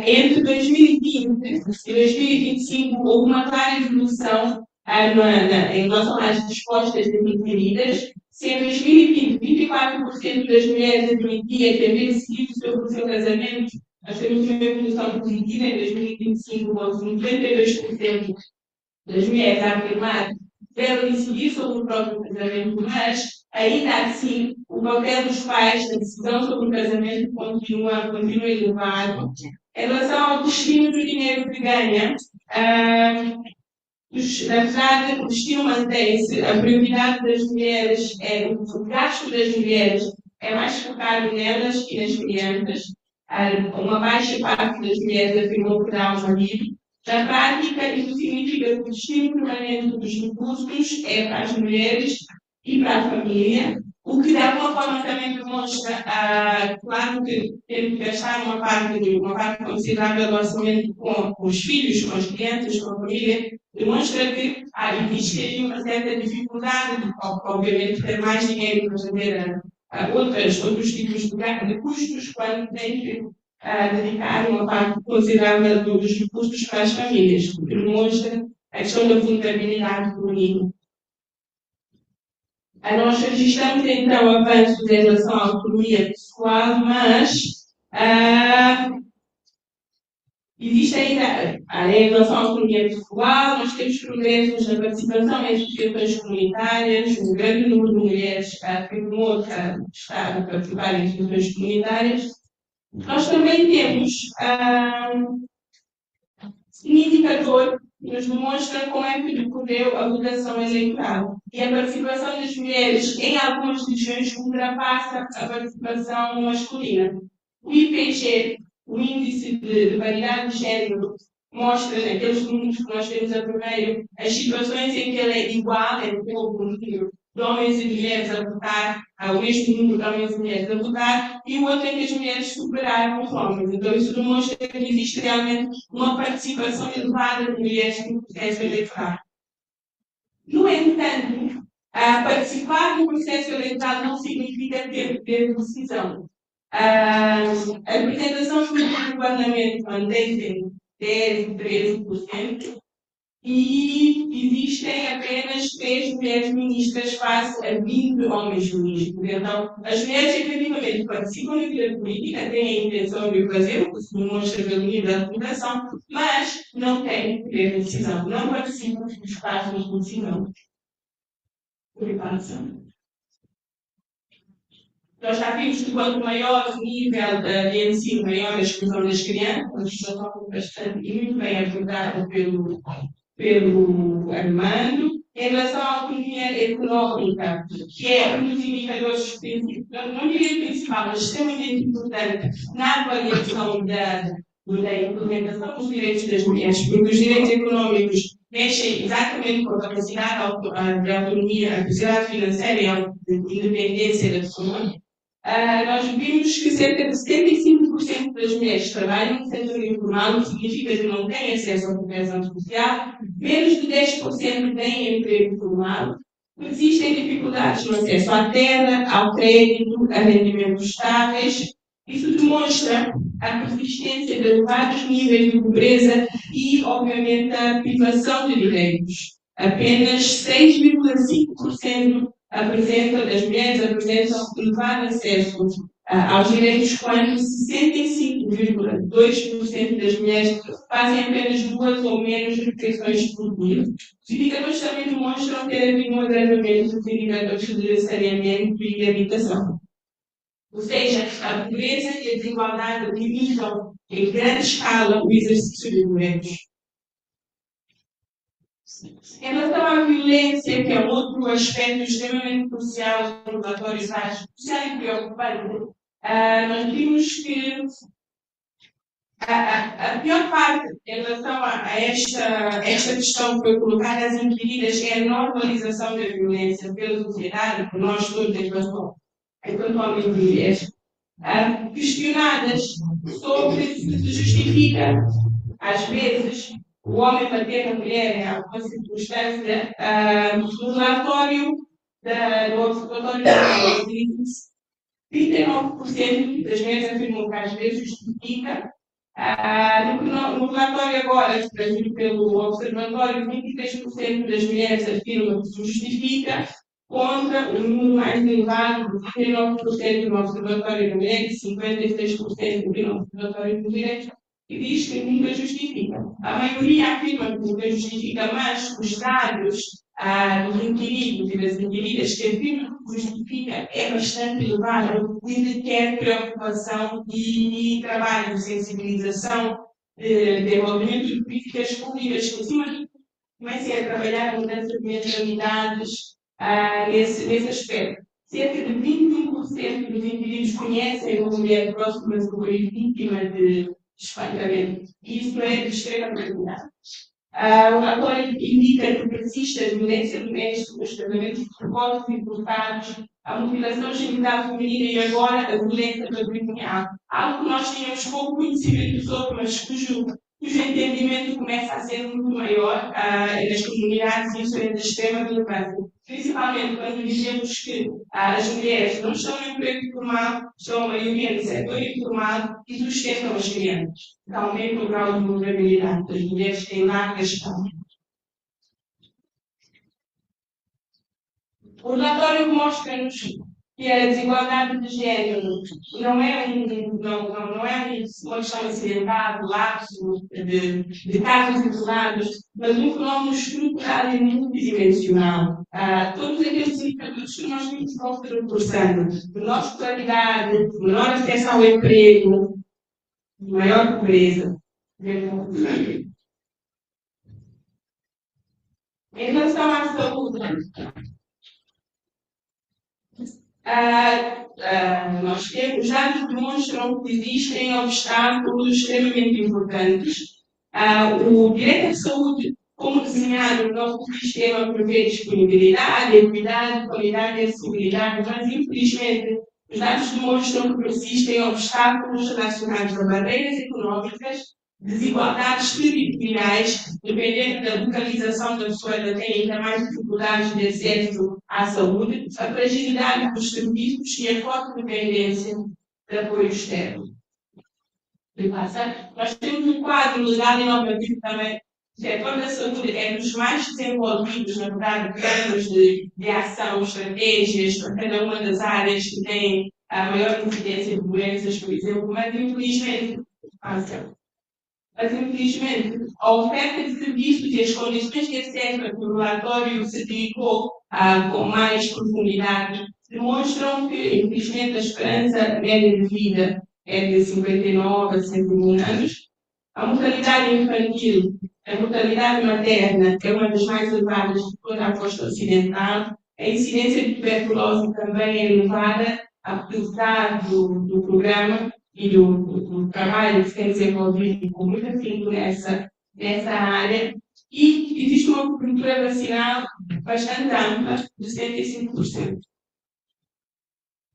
entre 2020 e 2025 houve uma clara evolução em relação às respostas definidas, se em 2020 24% das mulheres admitiam que haver decidido sobre o seu casamento, nós temos uma evolução positiva. Em 2025 houve 92% das mulheres a afirmar que devem decidir sobre o próprio casamento, mas ainda assim o papel dos pais na decisão sobre o casamento continua elevado. Em relação ao destino do dinheiro que ganha, na verdade, o destino mantém-se. A prioridade das mulheres o gasto das mulheres é mais focado nelas e nas crianças. Uma baixa parte das mulheres afirmou que dá um marido. Na prática, isso significa que o destino permanente dos recursos é para as mulheres e para a família, o que de alguma forma também demonstra, claro que temos que gastar uma parte considerável do orçamento com os filhos, com as crianças, com a família, demonstra que existe uma certa dificuldade de, obviamente, ter mais dinheiro para fazer outros tipos de custos quando tem que dedicar uma parte considerável dos recursos para as famílias, o que demonstra a questão da vulnerabilidade do menino. Nós registramos então avanços em relação à autonomia pessoal, mas existe ainda, em relação à autonomia pessoal, nós temos progressos na participação em associações comunitárias, um grande número de mulheres afirmou estar a participar em associações comunitárias. Nós também temos um indicador que nos demonstra como é que decorreu a votação eleitoral. E a participação das mulheres em algumas regiões ultrapassa a participação masculina. O IPG, o Índice de Paridade de Gênero, mostra naqueles números que nós temos a primeiro as situações em que ele é igual, é um pouco número de homens e mulheres a votar, o mesmo número de homens e mulheres a votar, e o outro em que as mulheres superaram os homens. Então, isso demonstra que existe realmente uma participação elevada de mulheres no processo eleitoral. No entanto, participar no processo eleitoral não significa ter poder de decisão. A representação feminina no Parlamento mantém-se em 10, 13%, e existem apenas 3 mulheres ministras face a 20 homens ministros. Então, as mulheres efetivamente participam na vida política, têm a intenção de o fazer, o que se demonstra pelo nível da votação, mas não têm poder de decisão, não participam dos espaços de decisão. Nós já vimos que quanto maior o nível de ensino, maior a exclusão das crianças, isso é bastante e muito bem abordado pelo Armando. Em relação à autonomia económica, que é um dos indicadores principais, não diria principal, mas extremamente importante na avaliação da implementação dos direitos das mulheres, porque os direitos económicos mexem exatamente com a capacidade de autonomia, a capacidade financeira e a independência da pessoa. Nós vimos que cerca de 75% das mulheres trabalham no setor informal, o que significa que não têm acesso à proteção social, menos de 10% têm emprego formal, existem dificuldades no acesso à terra, ao crédito, a rendimentos estáveis. Isso demonstra a persistência de elevados níveis de pobreza e, obviamente, a privação de direitos. Apenas 6,5% das mulheres apresentam elevado acesso aos direitos, quando 65,2% das mulheres fazem apenas 2 ou menos refeições por dia. Os indicadores também demonstram ter havido um agravamento dos indicadores de saneamento e habitação. Ou seja, a pobreza e a desigualdade limitam em grande escala o exercício de direitos. Em relação à violência, que é outro aspecto extremamente crucial no relatório SAGE, crucial e preocupante, nós vimos que a pior parte em relação a esta questão que foi colocada às inquiridas é a normalização da violência pela sociedade, por nós todos, enquanto homens e mulheres, questionadas sobre se justifica, às vezes, o homem bater na mulher em alguma circunstância. No relatório do Observatório Nacional de Índice, 39% das mulheres afirmam que às vezes justifica. No relatório agora, trazido pelo Observatório, 23% das mulheres afirmam que se justifica, contra um número mais elevado de 39% no Observatório da Mulher e 56% no Observatório dos Direitos, que diz que nunca justifica. A maioria afirma que nunca justifica, mas os dados dos inquiridos e das inquiridas que afirmam que justifica é bastante elevado e requer preocupação e trabalho de sensibilização, desenvolvimento de políticas públicas que, acima de tudo, comecem a trabalhar a mudança de mentalidades nesse aspecto. Cerca de 21% dos indivíduos conhecem uma mulher próxima que foi vítima de espancamento. E isso é de extrema gravidade. O relatório indica que persiste a violência doméstica, os casamentos precoces e forçados, a mutilação genital feminina e agora a violência patrimonial. Algo que nós tínhamos pouco conhecimento sobre, mas cujo entendimento começa a ser muito maior nas comunidades, e isso é de extrema relevância. Principalmente quando dizemos que as mulheres não estão no emprego formal, estão a maioria no setor informal e sustentam as crianças. Então, aumenta o grau de vulnerabilidade das mulheres em larga escala. O relatório mostra-nos que a desigualdade de género não é uma questão acidental, lapso, de casos isolados, mas um fenómeno estrutural e multidimensional. Todos aqueles indicadores que nós vimos vão se reforçando. Menor escolaridade, menor acesso ao emprego, maior pobreza. Em relação à saúde, os dados demonstram que existem obstáculos extremamente importantes. O direito à saúde, como desenhado no nosso sistema, prevê disponibilidade, equidade, qualidade e acessibilidade, mas infelizmente os dados demonstram que persistem obstáculos relacionados a barreiras económicas, desigualdades territoriais, dependendo da localização da pessoa, ela tem ainda mais dificuldades de acesso à saúde, a fragilidade dos serviços e a forte dependência de apoio externo. Nós temos um quadro legal e normativo também. O setor da saúde é dos mais desenvolvidos, na verdade, planos de ação, estratégias para cada uma das áreas que têm a maior incidência de doenças, por exemplo, mas infelizmente, a oferta de serviços e as condições de acesso a que o relatório se dedicou com mais profundidade demonstram que, infelizmente, a esperança média de vida é de 59 a 101 anos. A mortalidade infantil, a mortalidade materna é uma das mais elevadas de toda a costa ocidental. A incidência de tuberculose também é elevada, apesar do programa e do trabalho que se tem desenvolvido com muita afinco nessa área. E existe uma cobertura vacinal bastante ampla, de 75%.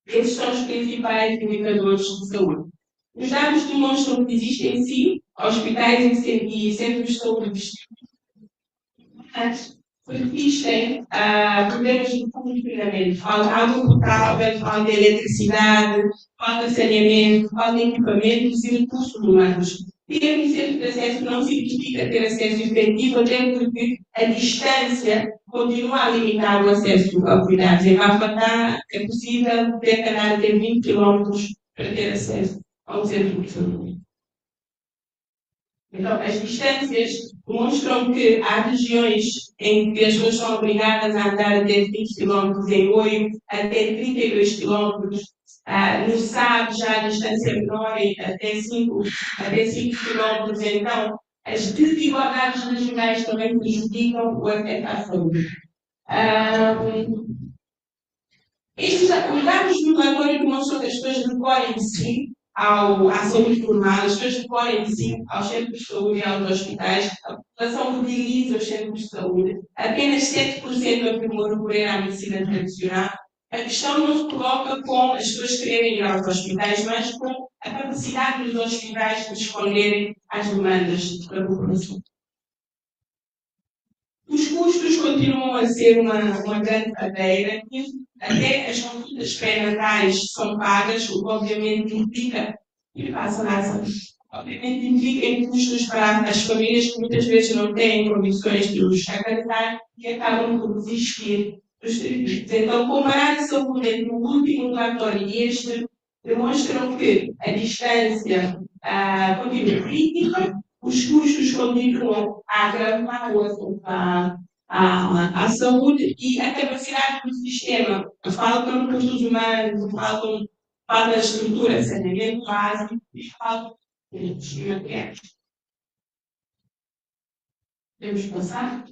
Esses são os principais indicadores de saúde. Os dados demonstram que existem, sim, hospitais e centros de saúde distintos. Existem problemas de funcionamento. Falta água potável, falta eletricidade, falta saneamento, falta equipamentos e recursos humanos. Ter um centro de acesso não significa ter acesso efetivo, até porque a distância continua a limitar o acesso a cuidados. Em Mafatá é possível ter que andar até 20 km para ter acesso ao centro de saúde. Então, as distâncias demonstram que há regiões em que as pessoas são obrigadas a andar até 20 km em Oio, até 32 km. No SAB já a distância é menor, até 5 km. Então, as desigualdades regionais também prejudicam o acesso à saúde. Os dados do relatório demonstram que as pessoas recorrem-se à saúde formal, as pessoas recorrem-se aos centros de saúde e aos hospitais, a população utiliza os centros de saúde, apenas 7% afirmou recorrer à medicina tradicional. A questão não se coloca com as pessoas quererem ir aos hospitais, mas com a capacidade dos hospitais de responderem às demandas da população. Os custos continuam a ser uma grande barreira. Até as consultas pré-natais são pagas, o que obviamente implica em custos para as famílias que muitas vezes não têm condições de os acarretar e acabam por desistir dos serviços. Então, comparar a saúde entre o último relatório e este demonstram que a distância continua crítica, os custos continuam a agravar o assunto à saúde e a capacidade do sistema. Faltam recursos humanos, falta estrutura de saneamento básico e falta de materiais. Podemos passar?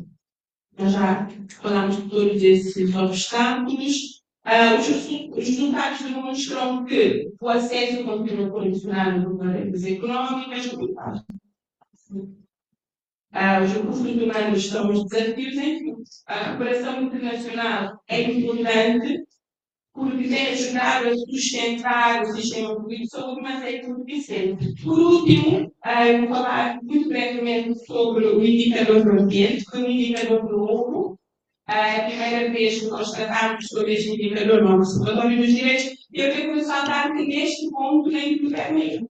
Nós já falamos de todos esses obstáculos. Os resultados demonstram que o acesso continua condicionado por barreiras económicas. Os recursos humanos são os desafios, enfim. A cooperação internacional é importante porque tem ajudado a sustentar o sistema público de saúde, mas é insuficiente. Por último, vou falar muito brevemente sobre o indicador do ambiente, que é um indicador novo. É a primeira vez que nós tratamos sobre este indicador no Observatório dos Direitos, e eu quero ressaltar que neste ponto nem tudo é mesmo.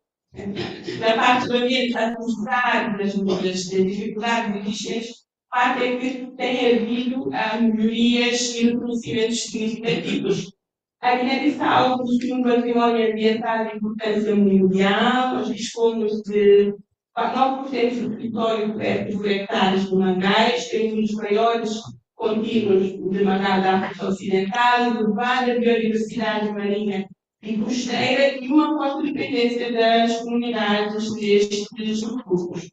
Na parte do ambiente atmosférico, das dificuldades existentes, parte é que tem havido melhorias e reconhecimentos significativos. A Guiné-Bissau possui um património ambiental de importância mundial. Nós dispomos de 9% do território coberto por hectares de mangás, temos um dos maiores contínuos de mangá da África Ocidental, elevada biodiversidade marinha e costeira e uma forte dependência das comunidades destes recursos.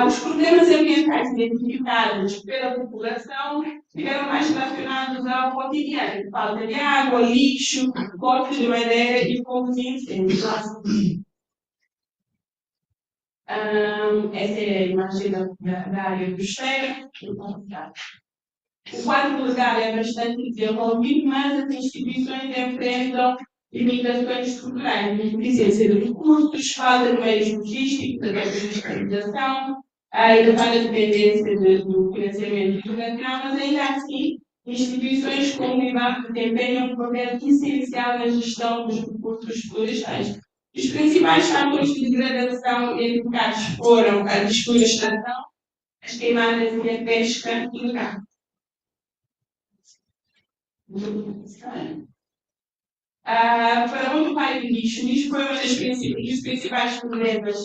Os problemas ambientais identificados pela população estiveram mais relacionados ao cotidiano, falta de água, lixo, corte de madeira e fogos e incêndios. Essa é a imagem da área costeira. O quadro legal é bastante desenvolvido, mas as instituições enfrentam limitações estruturais, insuficiência de recursos, falta de meios logísticos, da digitalização, a elevada dependência do financiamento internacional, mas ainda assim, instituições como o IBAP desempenham um papel essencial na gestão dos recursos florestais. Os principais fatores de degradação identificados foram a desflorestação, as queimadas e a pesca ilegal. Para onde vai o lixo? O lixo foi um dos principais problemas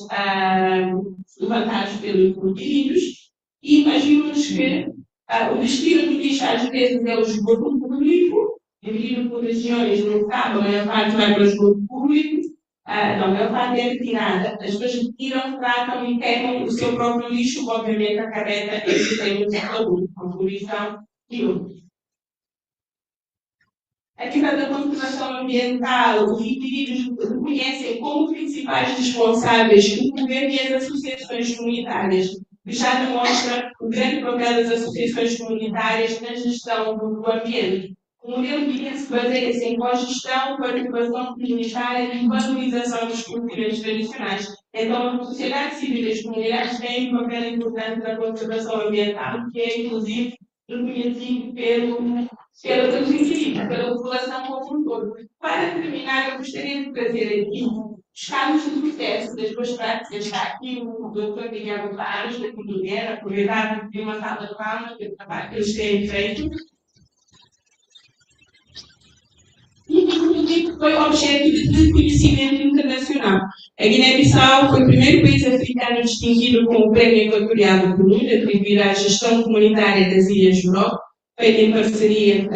levantados pelos indivíduos e imaginamos que o destino do lixo às vezes é o esgoto público, dividido por regiões, não sabe, a maior parte vai para o esgoto público, não, a maior parte é retirada. As pessoas retiram, tratam e queimam o seu próprio lixo, obviamente acarreta esses temas de saúde, como poluição e outros. A nível da conservação ambiental, os indivíduos reconhecem como principais responsáveis o governo e as associações comunitárias, que já demonstra o grande papel das associações comunitárias na gestão do ambiente. O modelo guineense se baseia-se em cogestão, participação comunitária e valorização dos conhecimentos tradicionais. Então, a sociedade civil e as comunidades têm um papel importante na conservação ambiental, que é, inclusive, reconhecido pelos indivíduos, pela população como um todo. Para terminar, eu gostaria de trazer aqui os casos de sucesso das boas práticas. Está aqui o Dr. Guilherme Barros, da Comunidade, aproveitar de uma sala de palmas pelo trabalho que eles têm feito. E, inclusive, foi objeto de reconhecimento internacional. A Guiné-Bissau foi o primeiro país africano distinguido com o Prémio Equatorial do Peru, atribuído à gestão comunitária das Ilhas Europa, feito em parceria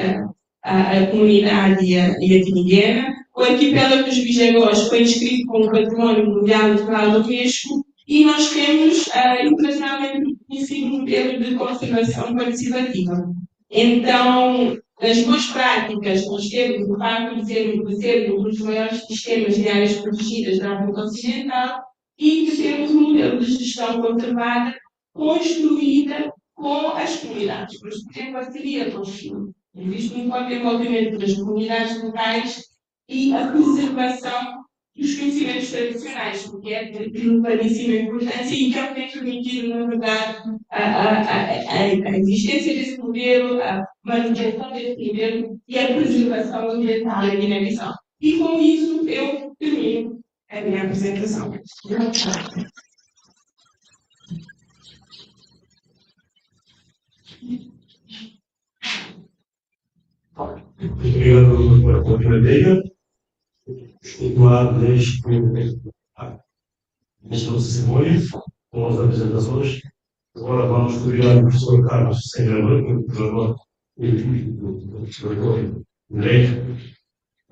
a comunidade e a Tiniguena. O arquipélago dos Bijagós foi inscrito como Património Mundial Natural da Unesco e nós temos internacionalmente reconhecido um modelo de conservação participativa. Então, nas boas práticas, nós temos o facto de ser um dos maiores sistemas de áreas protegidas da África Ocidental e de termos um modelo de gestão conservada construída com as comunidades, mas em parceria com os filhos. Existe um forte envolvimento das comunidades locais e a preservação dos conhecimentos tradicionais, porque é de elevadíssima importância e que tem permitido, na verdade, a existência desse modelo, a manutenção desse modelo e a preservação ambiental na Guiné-Bissau. E com isso eu termino a minha apresentação. Obrigado pela oportunidade. Continuar nesta cerimônia com as apresentações. Agora vamos convidar o professor Carlos Sengador, que é o professor do Direito,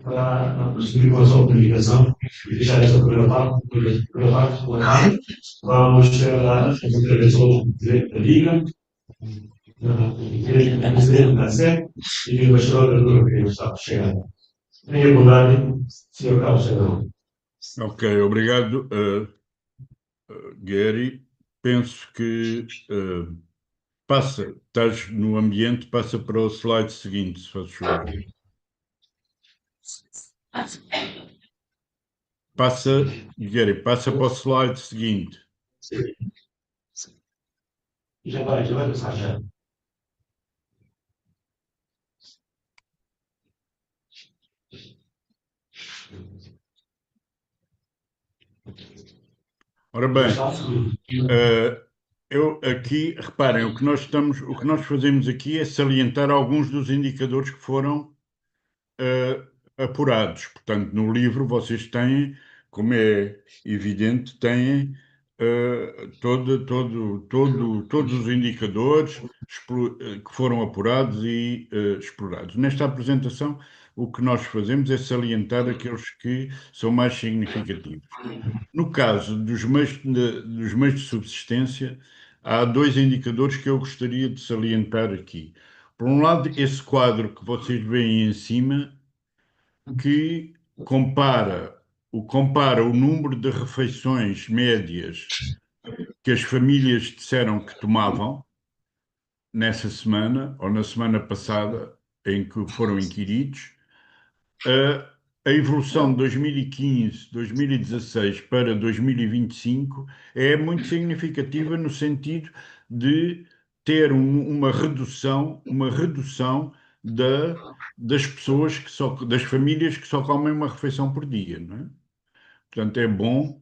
para prosseguir com a sua comunicação e deixar essa primeira parte. Vamos chegar às intervenções do Direito da Liga, do Presidente da SEC e do Embaixador que está a chegar. Tenha bondade, Sr. Carlos Sengador. Ok, obrigado, Gary. Penso que estás no ambiente, passa para o slide seguinte, se faz favor. Gary, passa para o slide seguinte. Já vai passar já. Ora bem, eu aqui, reparem, o que nós fazemos aqui é salientar alguns dos indicadores que foram apurados. Portanto, no livro vocês têm, como é evidente, têm todos os indicadores que foram apurados e explorados. Nesta apresentação, o que nós fazemos é salientar aqueles que são mais significativos. No caso dos meios de subsistência, há dois indicadores que eu gostaria de salientar aqui. Por um lado, esse quadro que vocês veem em cima, que compara o número de refeições médias que as famílias disseram que tomavam nessa semana ou na semana passada em que foram inquiridos, a evolução de 2015, 2016 para 2025 é muito significativa no sentido de ter uma redução das pessoas das famílias que só comem uma refeição por dia, não é? Portanto, é bom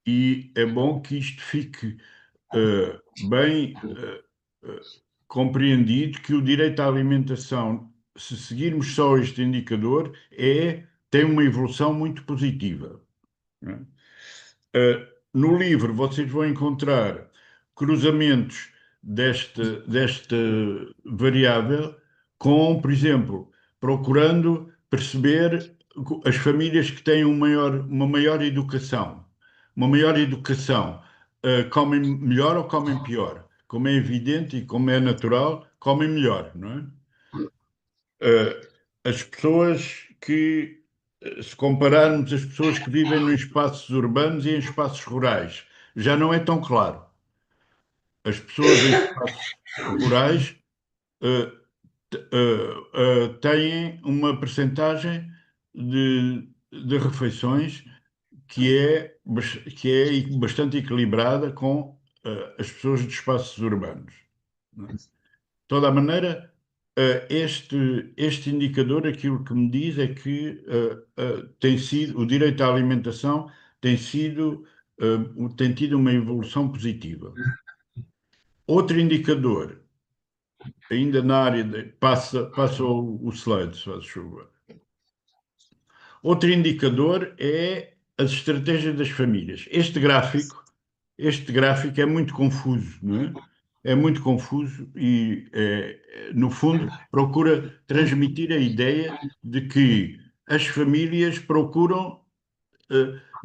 e é bom que isto fique bem compreendido que o direito à alimentação, se seguirmos só este indicador, tem uma evolução muito positiva, não é? No livro vocês vão encontrar cruzamentos desta variável com, por exemplo, procurando perceber as famílias que têm uma maior educação. Uma maior educação, comem melhor ou comem pior? Como é evidente e como é natural, comem melhor, não é? As pessoas que, se compararmos as pessoas que vivem em espaços urbanos e em espaços rurais, já não é tão claro. As pessoas em espaços rurais eh, têm uma percentagem de refeições que é bastante equilibrada com as pessoas de espaços urbanos, não é? De toda a maneira, este indicador, aquilo que me diz é que o direito à alimentação tem tido uma evolução positiva. Outro indicador, ainda na área passa o slide, se faz favor. Outro indicador é as estratégias das famílias. Este gráfico é muito confuso, não é? É muito confuso e, no fundo, procura transmitir a ideia de que as famílias procuram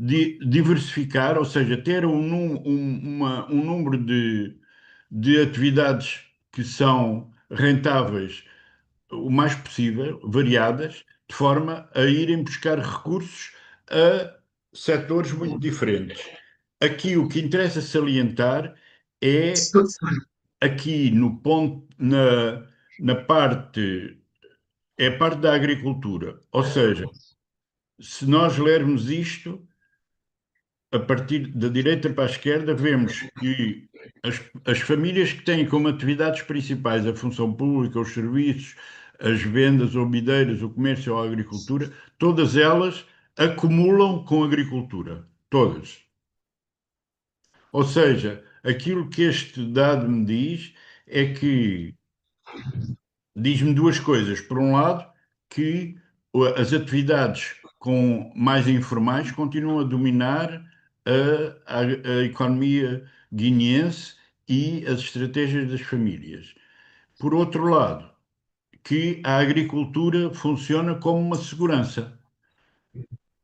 diversificar, ou seja, ter um número de atividades que são rentáveis o mais possível, variadas, de forma a irem buscar recursos a setores muito diferentes. Aqui o que interessa salientar é aqui no ponto, na parte, é a parte da agricultura. Ou seja, se nós lermos isto, a partir da direita para a esquerda, vemos que as famílias que têm como atividades principais a função pública, os serviços, as vendas ou bideiras, o comércio ou a agricultura, todas elas acumulam com a agricultura. Todas. Ou seja, aquilo que este dado me diz é que diz-me duas coisas. Por um lado, que as atividades mais informais continuam a dominar a economia guineense e as estratégias das famílias. Por outro lado, que a agricultura funciona como uma segurança.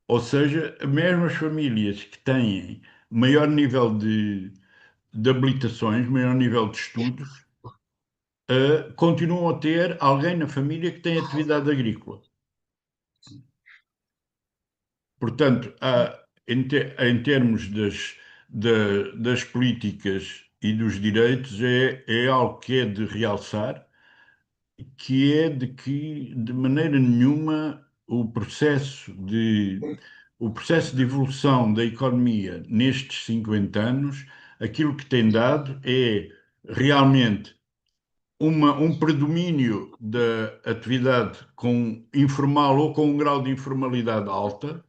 Ou seja, mesmo as famílias que têm maior nível de habilitações, maior nível de estudos, continuam a ter alguém na família que tem atividade agrícola. Portanto, em termos das políticas e dos direitos, é algo que é de realçar, que é de que, de maneira nenhuma, o processo de evolução da economia nestes 50 anos, aquilo que tem dado é realmente um predomínio da atividade informal ou com um grau de informalidade alta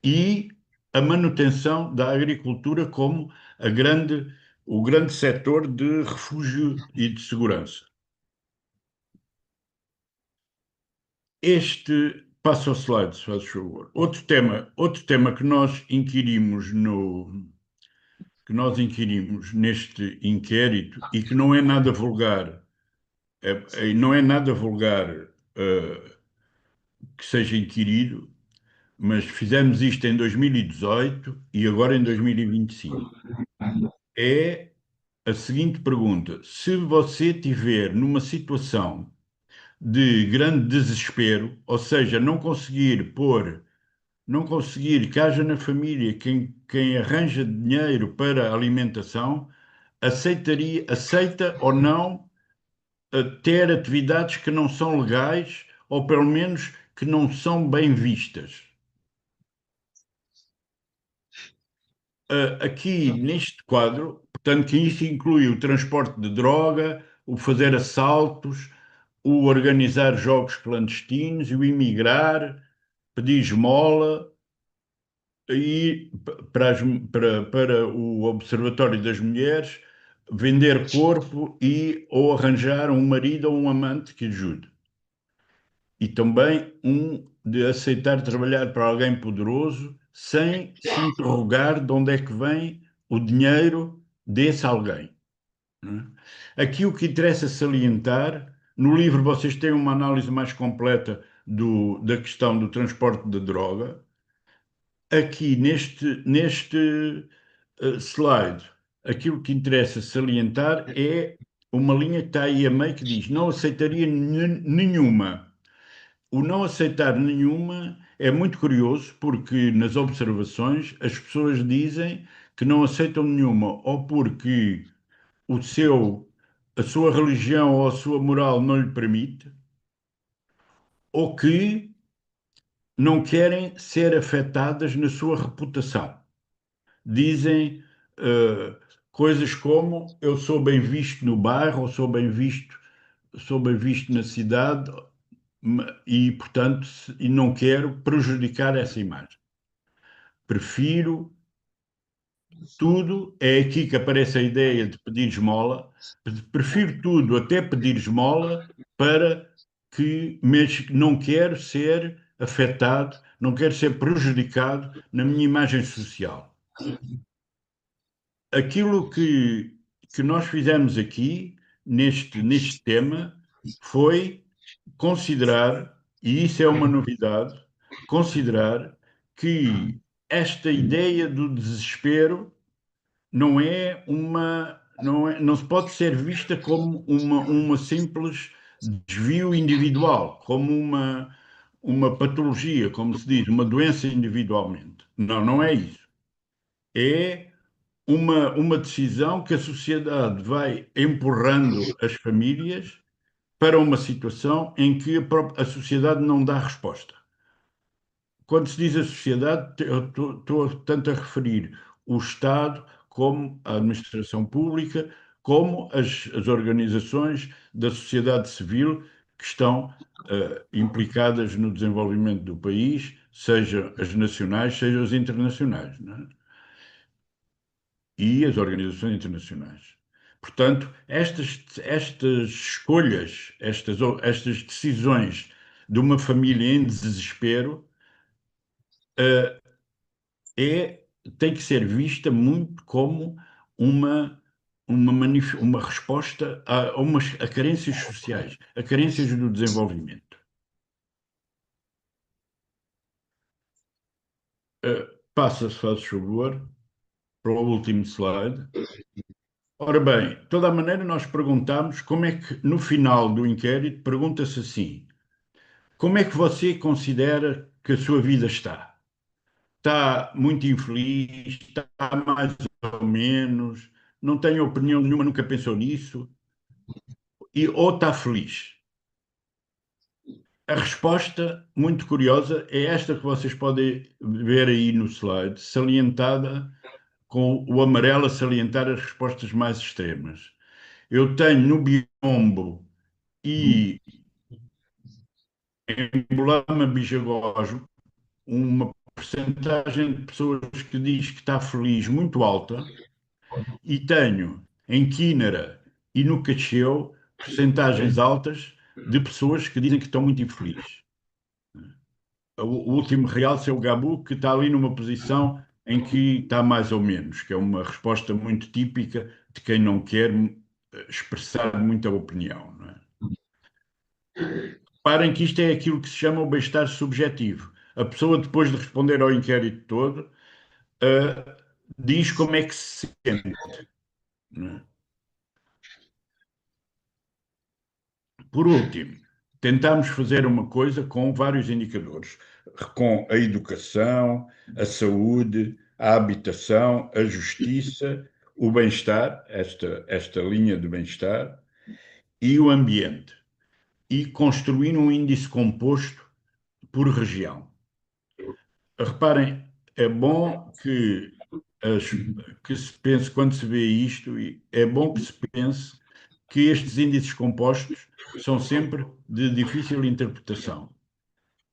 e a manutenção da agricultura como a grande o grande setor de refúgio e de segurança. Passa ao slide, se faz favor. Outro tema que nós inquirimos neste inquérito e que não é nada vulgar, não é nada vulgar que seja inquirido, mas fizemos isto em 2018 e agora em 2025. É a seguinte pergunta: se você tiver numa situação de grande desespero, ou seja, não conseguir que haja na família quem arranja dinheiro para a alimentação, aceita ou não ter atividades que não são legais ou pelo menos que não são bem vistas. Aqui neste quadro, portanto, que isso inclui o transporte de droga, o fazer assaltos, o organizar jogos clandestinos, o imigrar, pedir esmola, ir para o Observatório das Mulheres, vender corpo e ou arranjar um marido ou um amante que ajude. E também de aceitar trabalhar para alguém poderoso sem se interrogar de onde é que vem o dinheiro desse alguém. Não é? Aqui o que interessa salientar, no livro vocês têm uma análise mais completa da questão do transporte de droga. Aqui neste slide, aquilo que interessa salientar é uma linha que está aí a meio que diz: não aceitaria nenhuma. O não aceitar nenhuma é muito curioso porque nas observações as pessoas dizem que não aceitam nenhuma ou porque a sua religião ou a sua moral não lhe permite, ou que não querem ser afetadas na sua reputação. Dizem coisas como: eu sou bem visto no bairro, ou sou bem visto na cidade, e portanto e não quero prejudicar essa imagem. Prefiro tudo, é aqui que aparece a ideia de pedir esmola, prefiro tudo, até pedir esmola, para mas não quero ser afetado, não quero ser prejudicado na minha imagem social. Aquilo que nós fizemos aqui, neste tema, foi considerar, e isso é uma novidade, considerar que esta ideia do desespero não se pode ser vista como uma simples desvio individual, como uma patologia, como se diz, uma doença individualmente. Não, não é isso. É uma decisão que a sociedade vai empurrando as famílias para uma situação em que a sociedade não dá resposta. Quando se diz a sociedade, eu estou tanto a referir o Estado, como a administração pública, como as organizações da sociedade civil que estão implicadas no desenvolvimento do país, seja as nacionais, seja as internacionais, não é? E as organizações internacionais. Portanto, estas escolhas, estas decisões de uma família em desespero tem que ser vista muito como uma resposta a carências sociais, a carências do desenvolvimento. Passa-se, faz favor, para o último slide. Ora bem, de toda a maneira, nós perguntamos como é que, no final do inquérito, pergunta-se assim: como é que você considera que a sua vida está? Está muito infeliz? Está mais ou menos? Não tem opinião nenhuma, nunca pensou nisso? Ou está feliz? A resposta, muito curiosa, é esta que vocês podem ver aí no slide, salientada com o amarelo a salientar as respostas mais extremas. Eu tenho no biombo e em Bolama Bijagós uma percentagem de pessoas que diz que está feliz muito alta, E tenho em Quínara e no Cacheu percentagens altas de pessoas que dizem que estão muito infelizes. O último realce é o Gabu, que está ali numa posição em que está mais ou menos, que é uma resposta muito típica de quem não quer expressar muita opinião, não é? Reparem que isto é aquilo que se chama o bem-estar subjetivo. A pessoa, depois de responder ao inquérito todo, diz como é que se sente, não é? Por último, tentámos fazer uma coisa com vários indicadores, com a educação, a saúde, a habitação, a justiça, o bem-estar, esta linha de bem-estar, e o ambiente. E construir um índice composto por região. Reparem, é bom que se pense, quando se vê isto, é bom que se pense que estes índices compostos são sempre de difícil interpretação.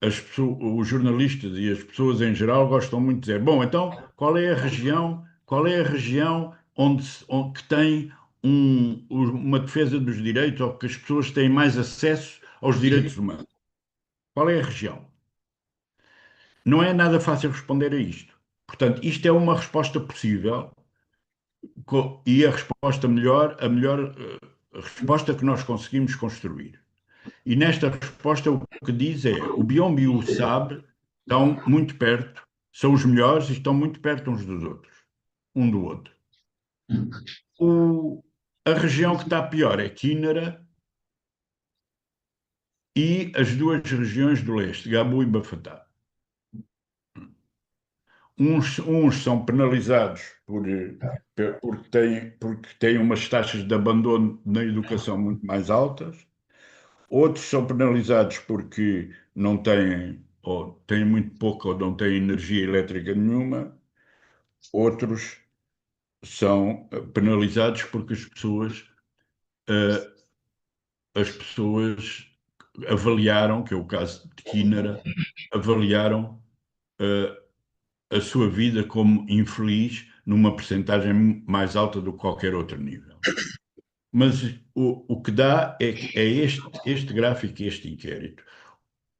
Os jornalistas e as pessoas em geral gostam muito de dizer, bom, então qual é a região que tem uma defesa dos direitos ou que as pessoas têm mais acesso aos direitos humanos? Qual é a região? Não é nada fácil responder a isto. Portanto, isto é uma resposta possível e a melhor resposta que nós conseguimos construir. E nesta resposta o que diz é, o Biombo e o SAB estão muito perto, são os melhores e estão muito perto uns dos outros, um do outro. A região que está pior é Quínara e as duas regiões do leste, Gabu e Bafatá. Uns são penalizados porque têm umas taxas de abandono na educação muito mais altas, outros são penalizados porque não têm, ou têm muito pouco, ou não têm energia elétrica nenhuma, outros são penalizados porque as pessoas avaliaram, que é o caso de Quínara, avaliaram a sua vida como infeliz numa percentagem mais alta do que qualquer outro nível. Mas o que dá é este gráfico, este inquérito.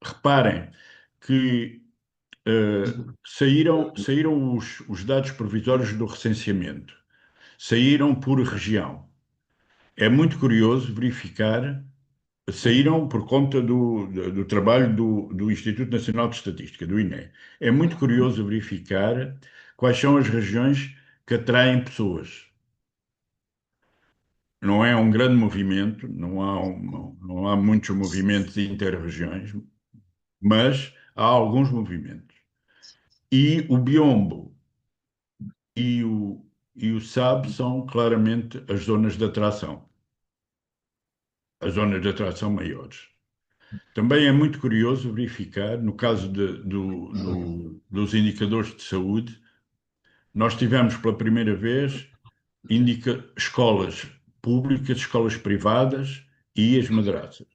Reparem que saíram os dados provisórios do recenseamento, saíram por região. É muito curioso verificar, saíram por conta do trabalho do Instituto Nacional de Estatística, do INE. É muito curioso verificar quais são as regiões que atraem pessoas. Não é um grande movimento, não há muitos movimentos inter-regiões, mas há alguns movimentos. E o biombo e o SAB são claramente as zonas de atração, as zonas de atração maiores. Também é muito curioso verificar, no caso dos indicadores de saúde, nós tivemos pela primeira vez escolas públicas, escolas privadas e as madraças.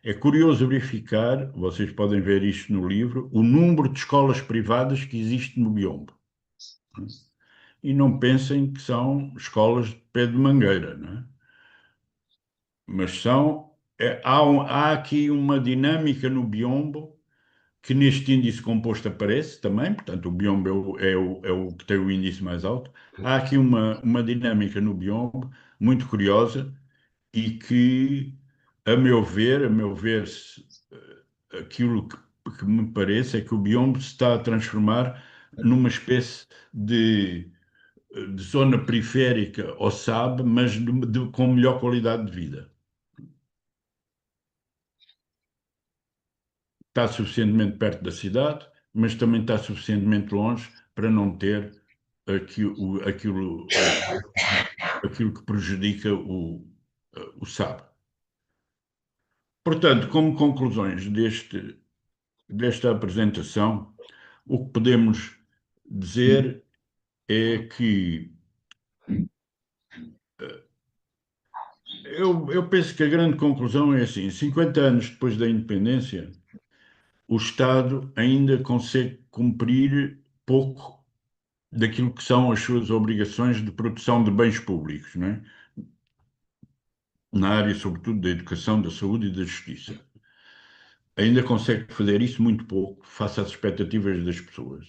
É curioso verificar, vocês podem ver isto no livro, o número de escolas privadas que existe no Biombo. E não pensem que são escolas de pé de mangueira, não é? Mas há aqui uma dinâmica no biombo que neste índice composto aparece também, portanto o biombo é o que tem o índice mais alto. Há aqui uma dinâmica no biombo muito curiosa e que, a meu ver, aquilo que me parece é que o biombo se está a transformar numa espécie de zona periférica ao SAB, mas com melhor qualidade de vida. Está suficientemente perto da cidade, mas também está suficientemente longe para não ter aquilo que prejudica o SAB. Portanto, como conclusões desta apresentação, o que podemos dizer é que eu penso que a grande conclusão é assim: 50 anos depois da independência, o Estado ainda consegue cumprir pouco daquilo que são as suas obrigações de produção de bens públicos, não é? Na área, sobretudo, da educação, da saúde e da justiça. Ainda consegue fazer isso muito pouco, face às expectativas das pessoas.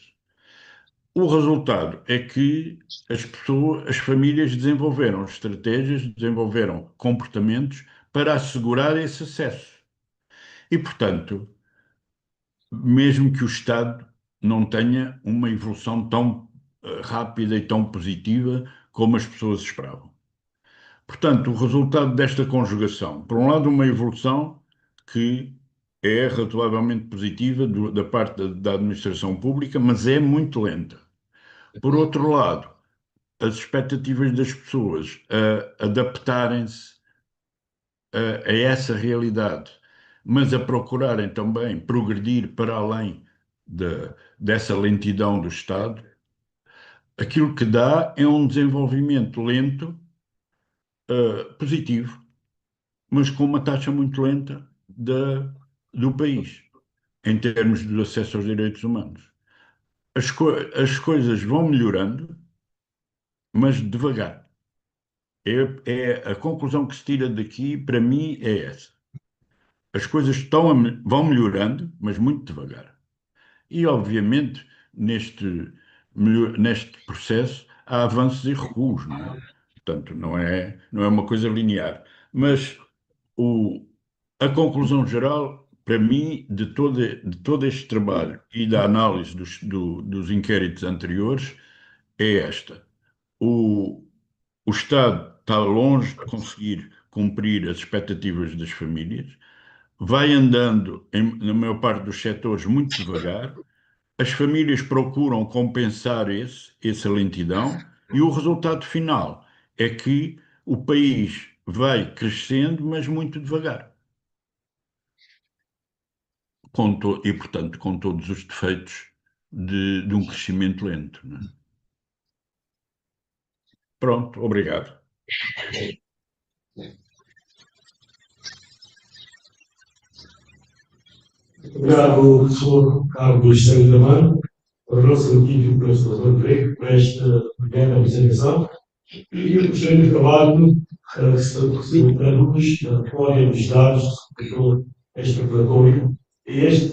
O resultado é que as famílias desenvolveram estratégias, desenvolveram comportamentos para assegurar esse acesso. E, portanto, mesmo que o Estado não tenha uma evolução tão rápida e tão positiva como as pessoas esperavam. Portanto, o resultado desta conjugação, por um lado, uma evolução que é razoavelmente positiva da parte da administração pública, mas é muito lenta. Por outro lado, as expectativas das pessoas a adaptarem-se a essa realidade, mas a procurarem também progredir para além dessa lentidão do Estado, aquilo que dá é um desenvolvimento lento, positivo, mas com uma taxa muito lenta do país, em termos de acesso aos direitos humanos. As coisas vão melhorando, mas devagar. A conclusão que se tira daqui, para mim, é essa. As coisas vão melhorando, mas muito devagar. E, obviamente, neste processo há avanços e recuos, não é? Portanto, não é uma coisa linear. Mas a conclusão geral, para mim, de todo este trabalho e da análise dos inquéritos anteriores, é esta. O Estado está longe de conseguir cumprir as expectativas das famílias, vai andando, na maior parte dos setores, muito devagar, as famílias procuram compensar essa lentidão e o resultado final é que o país vai crescendo, mas muito devagar. E, portanto, com todos os defeitos de um crescimento lento, não é? Pronto, obrigado. Obrigado, professor Carlos Santos da Mano, por nosso antigo professor Rodrigo, por esta pequena apresentação. E eu gostaria de falar que se traduz na folha dos dados do este relatório. E este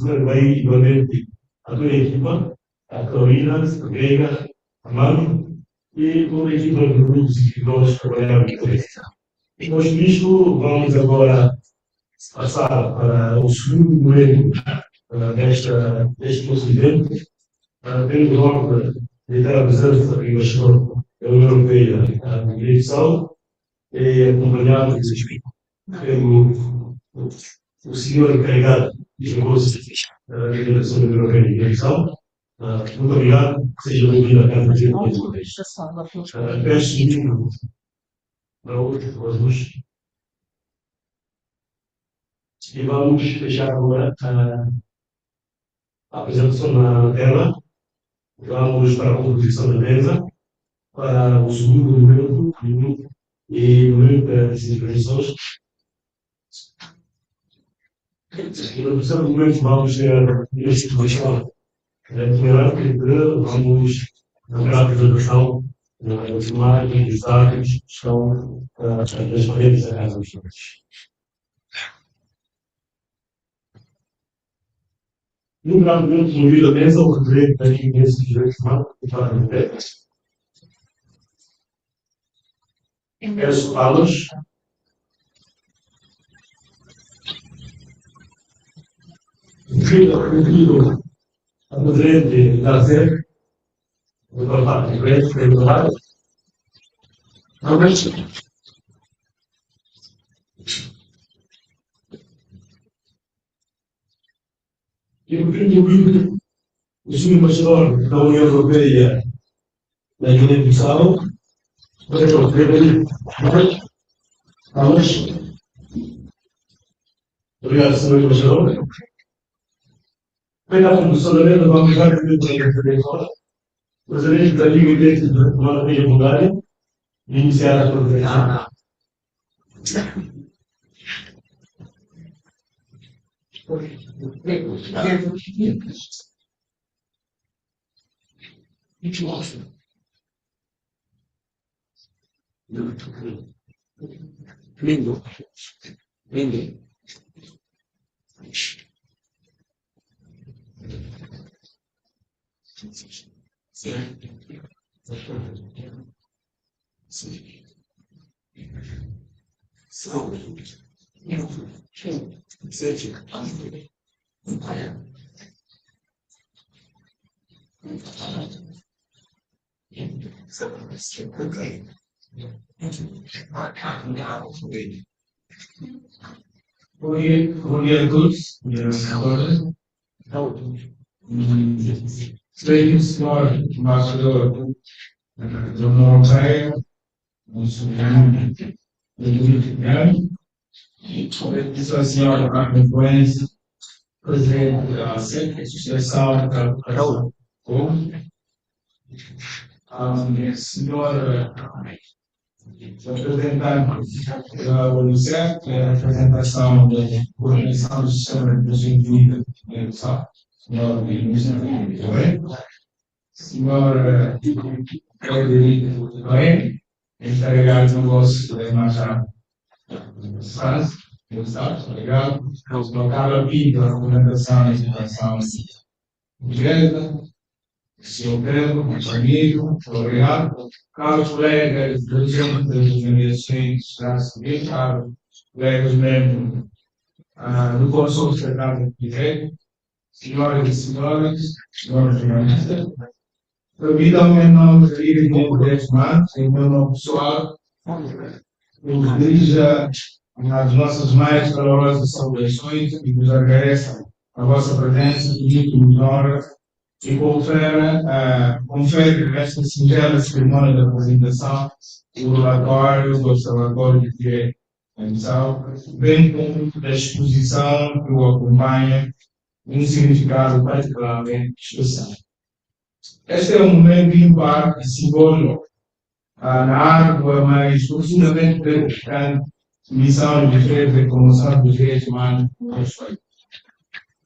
foi bem igualmente a tua equipa, a Carolina, a Grega, a Mano e toda a equipa de grupos e que nós trabalhamos com isso. Nós, com isto, vamos agora passar para o segundo momento deste nosso evento, tendo ordem de dar a presença do embaixador da União Europeia à direção e acompanhado pelo o senhor encarregado de negócios da Direção da União Europeia de Direção. Muito obrigado, seja bem-vindo à Casa de mais uma vez. Peço um minuto para outros luz. E vamos fechar agora a apresentação na tela. Vamos para a composição da mesa, para o segundo momento e o momento das intervenções. No terceiro momento, vamos ter a instituição itinerante, vamos lembrar a apresentação das imagens, dos dados que estão nas paredes da Casa dos Senhores. No grande momento, movido a mesa, o Rodrigo tem imensos direitos humanos que está em pé. Peço palavras. Pedido a presidente da SEC, o Dr. de Preto, que é do lado. E por fim, convido o Sr. Embaixador da União Europeia da Guiné-Bissau, para contribuir. Vamos. Obrigado, Sr. Embaixador. Bem, a condução da mesa, vamos dar a intervenção. Gostaria da Liga de tomar a meia Bulgária e iniciar a conversa. Lindo. Lindo. Bom dia a todos. Sei o senhor embaixador da União Europeia, o senhor sou a senhora Carmen Influência, presidente da Associação da Educação Pública, a senhora representante da Unicef, que é a representação da Organização do Sistema de Nações Unidas de Educação, senhora ministra senhora Frederico Leme, encarregado do negócio da Embaixada de França, dos Estados, obrigado. Senhora Carla Pinto, da representação da Educação Inglesa, senhor Pedro, amigo, muito obrigado. Caros colegas dirigentes das organizações de sociedade civil, caros colegas membros do Conselho Secretário de Direito, senhoras e senhores jornalistas, permitam-me em nome da Liga de Direitos Humanos, em meu nome pessoal, eu dirija as nossas mais calorosas saudações e vos agradeço a vossa presença, que nos honra e confere esta singela cerimônia de apresentação do relatório do Observatório de Direito Universal, bem como da exposição que o acompanha, um significado particularmente especial. Este é um momento ímpar e simbólico na árdua, mas profundamente gratificante missão de defesa e promoção dos direitos humanos no país.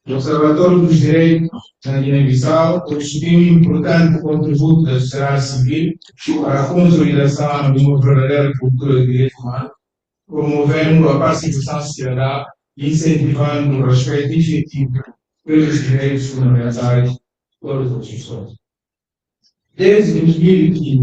O Observatório dos Direitos na Guiné-Bissau constituiu um importante contributo da sociedade civil para a consolidação de uma verdadeira cultura de direitos humanos, promovendo a participação cidadã e incentivando o respeito efetivo pelos direitos fundamentais de todas as pessoas. Desde 2015,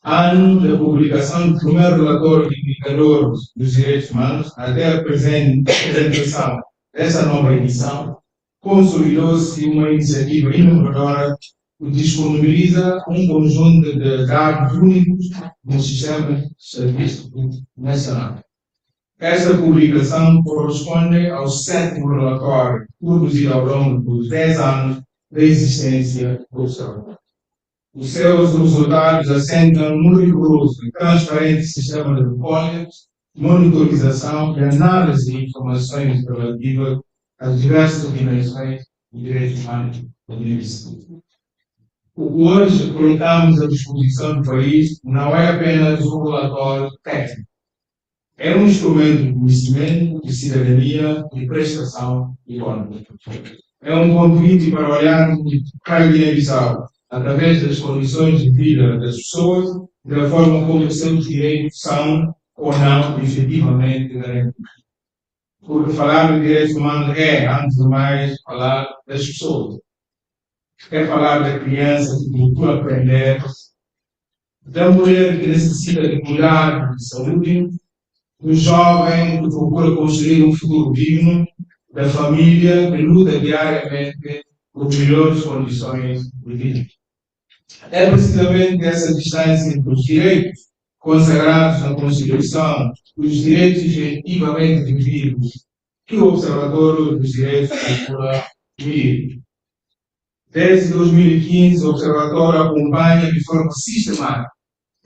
ano da publicação do primeiro relatório de indicadores dos direitos humanos, até a presente apresentação dessa nova edição, consolidou-se uma iniciativa inovadora que disponibiliza um conjunto de dados únicos no Sistema Estatístico Nacional. Esta publicação corresponde ao 7º relatório produzido ao longo dos 10 anos da existência do Observatório. Os seus resultados assentam num rigoroso e transparente sistema de recolha, monitorização e análise de informações relativas às diversas dimensões de direitos humanos da Guiné-Bissau. O que hoje colocamos à disposição do país não é apenas um relatório técnico. É um instrumento de conhecimento, de cidadania e de prestação econômica. É um convite para olharmos para a Guiné-Bissau através das condições de vida das pessoas e da forma como os seus direitos são ou não efetivamente garantidos. Porque falar de direitos humanos é, antes de mais, falar das pessoas. É falar da criança que procura aprender, da mulher que necessita de cuidar de saúde, do jovem que procura construir um futuro digno, da família que luta diariamente por melhores condições de vida. É precisamente essa distância entre os direitos consagrados na Constituição e os direitos efetivamente vividos que o Observatório dos Direitos procura medir. Desde 2015, o Observatório acompanha de forma sistemática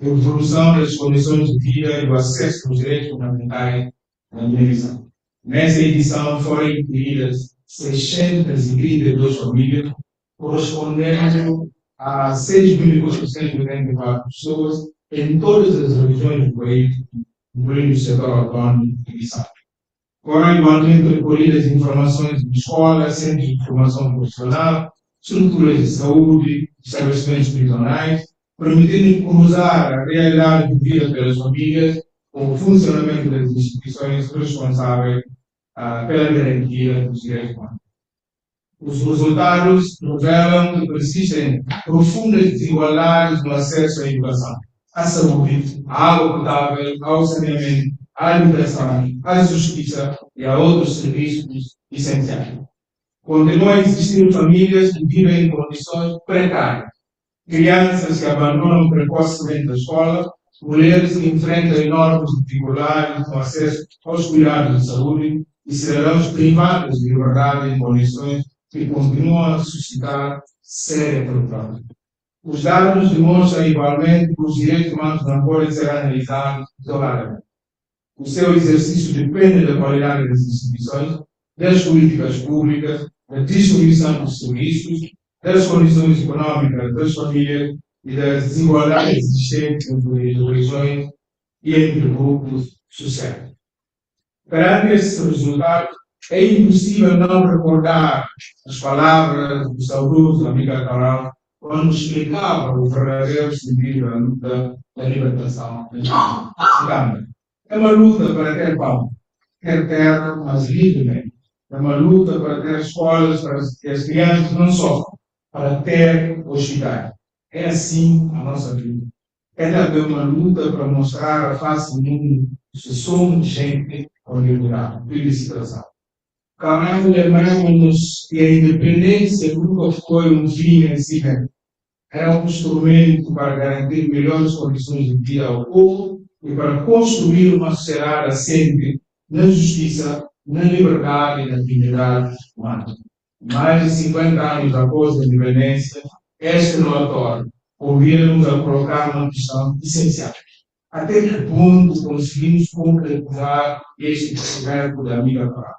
a evolução das condições de vida e o acesso aos direitos fundamentais na Guiné-Bissau. Nessa edição foram incluídas 632 famílias, correspondendo a 6.884 pessoas em todas as regiões do país, incluindo o setor autônomo de Bissau. Foram igualmente recolhidas informações de escolas, centros de formação profissional, estruturas de saúde, estabelecimentos prisionais, permitindo cruzar a realidade vivida pelas famílias com o funcionamento das instituições responsáveis pela garantia dos direitos humanos. Os resultados revelam que persistem profundas desigualdades no acesso à educação, à saúde, à água potável, ao saneamento, à habitação, à justiça e a outros serviços essenciais. Continuam a existir famílias que vivem em condições precárias, crianças que abandonam precocemente a escola, mulheres que enfrentam enormes dificuldades no acesso aos cuidados de saúde e cidadãos privados de liberdade em condições que continuam a suscitar séria preocupação. Os dados demonstram igualmente que os direitos humanos não podem ser analisados isoladamente. O seu exercício depende da qualidade das instituições, das políticas públicas, da distribuição dos serviços, das condições econômicas das famílias e das desigualdades existentes entre regiões e entre grupos sociais. Perante esses resultados, é impossível não recordar as palavras do saudoso Amílcar Cabral quando explicava o verdadeiro sentido da luta da libertação africana. É uma luta para ter pão, ter terra, mas livremente. É uma luta para ter escolas para que as crianças não sofram, para ter hospitais. É assim a nossa vida. É também uma luta para mostrar a face do mundo que somos gente com liberdade. Felicitação. Cabral lembrava-nos que a independência nunca foi um fim em si mesmo. Era um instrumento para garantir melhores condições de vida ao povo e para construir uma sociedade assente na justiça, na liberdade e na dignidade humana. Mais de 50 anos após a independência, este relatório convida-nos a colocar uma questão essencial. Até que ponto conseguimos concretizar este projeto da Amílcar Cabral?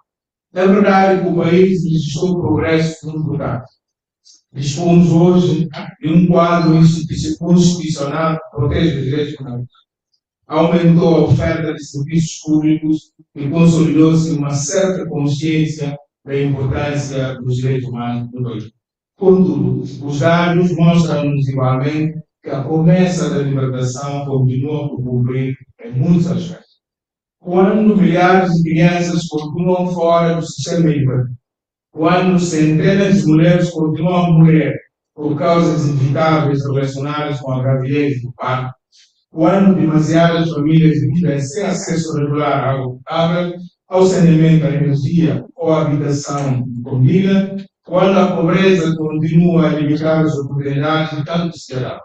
É verdade que o país registrou progressos importantes. Dispomos hoje de um quadro constitucional que protege os direitos humanos. Aumentou a oferta de serviços públicos e consolidou-se uma certa consciência da importância dos direitos humanos no país. Contudo, os dados mostram-nos igualmente que a promessa da libertação continua por cumprir em muitos aspectos. Quando milhares de crianças continuam fora do sistema educativo, quando centenas de mulheres continuam a morrer por causas inevitáveis relacionadas com a gravidez e o parto, quando demasiadas famílias vivem sem acesso regular à água potável, ao saneamento, à energia ou à habitação e comida, quando a pobreza continua a limitar as oportunidades de tantos cidadãos,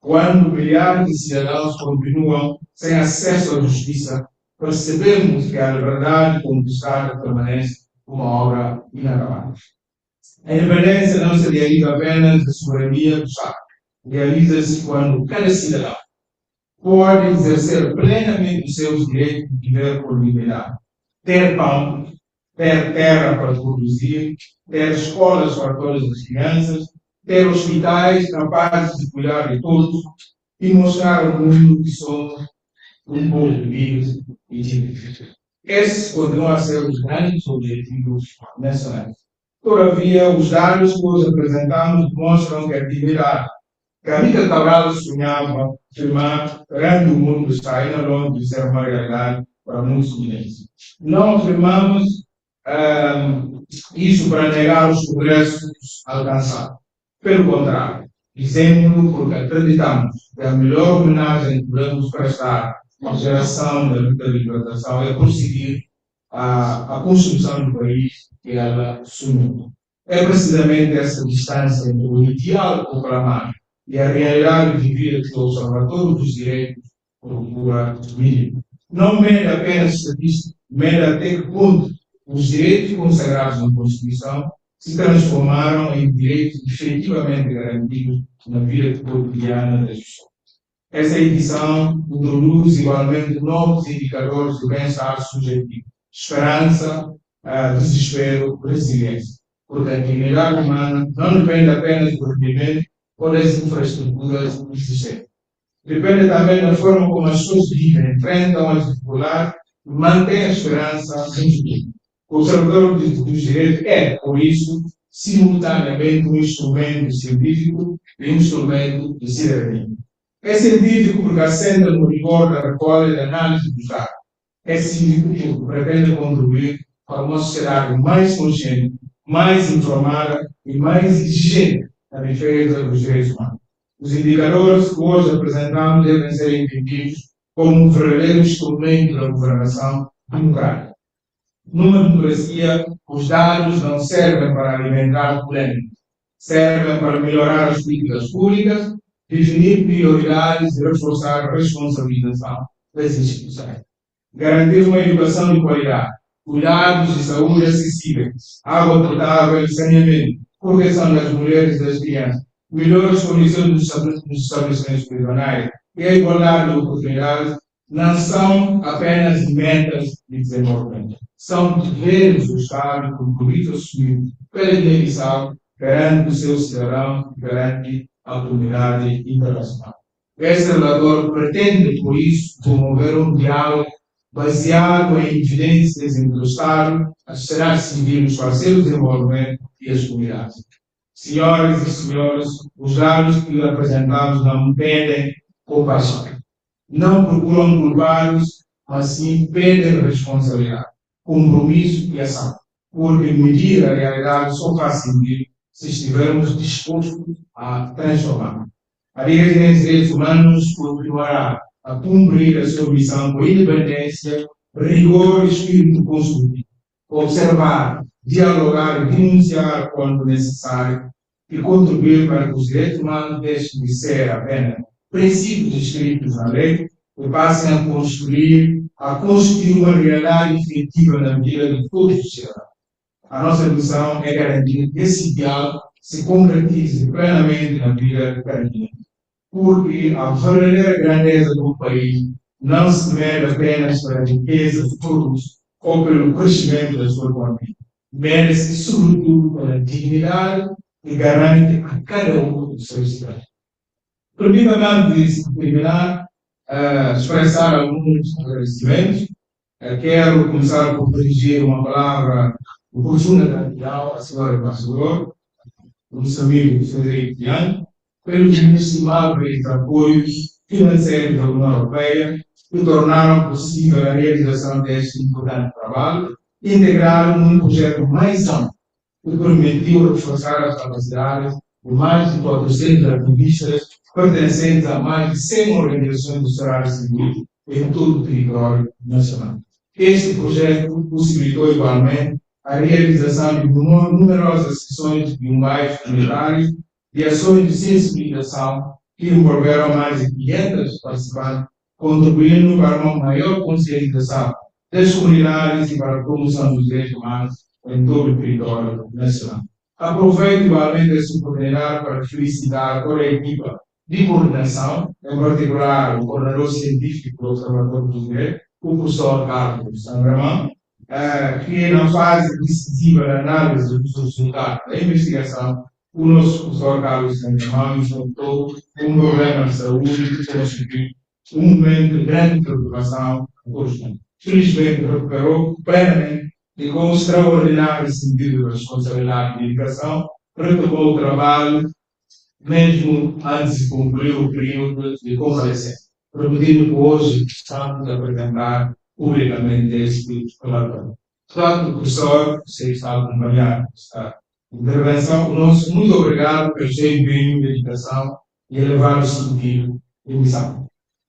quando milhares de cidadãos continuam sem acesso à justiça, percebemos que a liberdade conquistada permanece uma obra inacabável. A independência não se realiza apenas da soberania do Estado. Realiza-se quando cada cidadão pode exercer plenamente os seus direitos de viver por dignidade. Ter pão, ter terra para produzir, ter escolas para todas as crianças, ter hospitais capazes de cuidar de todos e mostrar ao mundo que somos um povo livre e digno. Esses continuam a ser os grandes objetivos nacionais. Todavia, os dados que hoje apresentamos demonstram que a atividade que a Amílcar Cabral sonhava afirmar perante o mundo está ainda longe de ser uma realidade para muitos chineses. Não afirmamos isso para negar os progressos alcançados. Pelo contrário, dizemos porque acreditamos que a melhor homenagem que podemos prestar à geração da luta de libertação é prosseguir a construção do país que ela sonhou. É precisamente essa distância entre o ideal proclamado e a realidade vivida que o Observatório dos Direitos procura medir. Não mede apenas estatística, mede até que ponto os direitos consagrados na Constituição se transformaram em direitos efetivamente garantidos na vida cotidiana das pessoas. Essa edição introduz igualmente novos indicadores de bem-estar subjetivo, esperança, desespero, resiliência. Porque a dignidade humana não depende apenas do rendimento ou das infraestruturas existentes. Depende também da forma como as pessoas vivem, enfrentam as dificuldades e mantêm a esperança no futuro. O Observatório dos Direitos é, por isso, simultaneamente um instrumento científico e um instrumento de cidadania. É científico porque assenta no rigor da recolha e da análise dos dados. É científico porque pretende contribuir para uma sociedade mais consciente, mais informada e mais exigente na defesa dos direitos humanos. Os indicadores que hoje apresentamos devem ser entendidos como um verdadeiro instrumento da governação democrática. Numa democracia, os dados não servem para alimentar polêmicas, servem para melhorar as políticas públicas, definir prioridades e reforçar a responsabilização das instituições. Garantir uma educação de qualidade, cuidados de saúde acessíveis, água potável e saneamento, proteção das mulheres e das crianças, melhores condições nos estabelecimentos prisionais e a igualdade de oportunidades não são apenas metas de desenvolvimento, são deveres do Estado compromisso assumido pela Guiné-Bissau perante os seus cidadãos e perante a comunidade internacional. Este relatório pretende, por isso, promover um diálogo baseado em evidências entre o Estado, a sociedade civil, os parceiros de desenvolvimento e as comunidades. Senhoras e senhores, os dados que apresentamos não pedem compaixão. Não procuram culpados, mas sim pedem responsabilidade, compromisso e ação. Porque medir a realidade só faz sentido se estivermos dispostos a transformar. A Liga de Direitos Humanos continuará a cumprir a sua missão com independência, rigor e espírito construtivo. Observar, dialogar e denunciar quando necessário e contribuir para que os direitos humanos deixem de ser apenas princípios escritos na lei e passem a constituir uma realidade efetiva na vida de todos os cidadãos. A nossa missão é garantir que esse diálogo se concretize plenamente na vida de cada dia. Porque a verdadeira grandeza do país não se mede apenas pela riqueza de todos ou pelo crescimento da sua economia. Mede-se, sobretudo, pela dignidade que garante a cada um dos seus cidadãos. Permita-me, antes de terminar, expressar alguns agradecimentos. Quero começar por dirigir uma palavra de profunda gratidão à senhora embaixadora, o nosso amigo Frederico Tian, pelos inestimáveis apoios financeiros da União Europeia que tornaram possível a realização deste importante trabalho, integrado num projeto mais amplo que permitiu reforçar as capacidades de mais de 400 ativistas pertencentes a mais de 100 organizações do sociedade civil em todo o território nacional. Este projeto possibilitou igualmente a realização de numerosas sessões de bimbais comunitários e ações de sensibilização que envolveram mais de 500 participantes, contribuindo para uma maior conscientização das comunidades e para a promoção dos direitos humanos em todo o território nacional. Aproveito igualmente esta oportunidade para felicitar toda a equipa de coordenação, em particular o coordenador científico do Observatório dos Direitos, o professor Carlos Sandraman, que na fase decisiva da análise dos resultados da investigação, o nosso professor Carlos Sandraman enfrentou um problema de saúde que constitui um momento de grande preocupação a todos nós. Felizmente recuperou plenamente e com um extraordinário sentido de responsabilidade e dedicação, retomou o trabalho mesmo antes de concluir o período de convalescência. Repetindo que hoje estamos a apresentar publicamente este relatório. Portanto, professor, você está a acompanhar esta intervenção. Nosso muito obrigado pelo seu empenho, dedicação e elevado sentido de missão.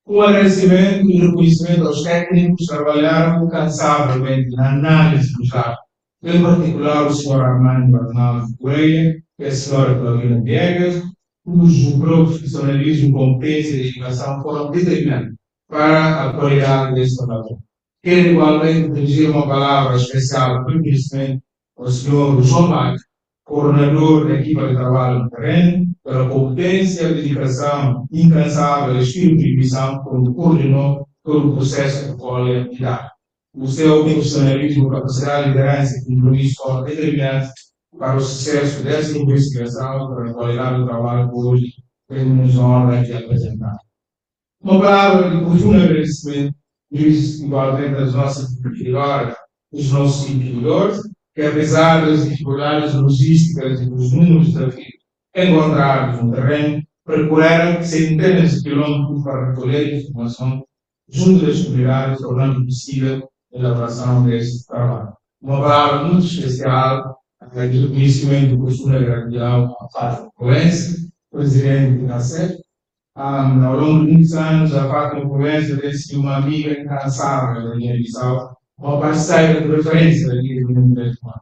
Um agradecimento e reconhecimento aos técnicos que trabalharam incansavelmente na análise dos dados, em particular o Sr. Armando Bernardo Correia e a Sra. Claudina Viegas, cujo profissionalismo, competência e dedicação foram determinantes para a qualidade deste relatório. Quero igualmente dirigir uma palavra especial de reconhecimento ao Sr. João Marques, coordenador da equipa de trabalho no terreno, pela competência, dedicação incansável e espírito de missão, quando coordenou todo o processo de colha de dados. O seu profissionalismo, capacidade de liderança e compromisso foram determinantes para o sucesso dessa investigação, para a qualidade do trabalho que hoje temos a honra de apresentar. Uma palavra de profundo agradecimento diz igualmente às nossas investigadoras, os nossos investigadores, que, apesar das dificuldades logísticas e dos números de desafios encontrados no terreno, percorreram centenas de quilômetros para recolher informação junto das comunidades, tornando possível a elaboração deste trabalho. Uma palavra muito especial de reconhecimento do professor gratidão à Fátima Proença, presidente da CEP. Ao longo de muitos anos, a Fátima Proença tem sido uma amiga incansável da Guiné-Bissau, uma parceira de referência da Guiné dos Direitos Humanos.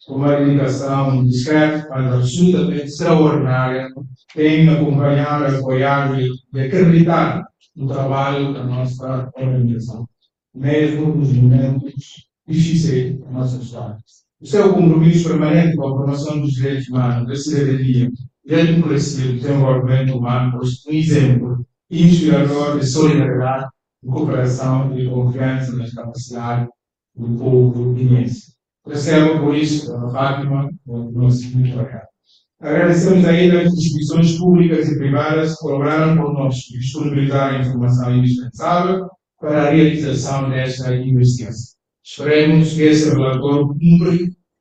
Com uma dedicação discreta, mas absolutamente extraordinária, tem acompanhado, apoiado e acreditado no trabalho da nossa organização, mesmo nos momentos difíceis da nossa história. O seu compromisso permanente com a promoção dos direitos humanos, da cidadania e da democracia e do desenvolvimento humano constitui um exemplo inspirador de solidariedade, de cooperação e de confiança nas capacidades do povo guineense. Recebo por isso, a Fátima, o nosso muito obrigado. Agradecemos ainda as instituições públicas e privadas que colaboraram conosco e disponibilizaram a informação indispensável para a realização desta investigação. Esperemos que esse relatório cumpra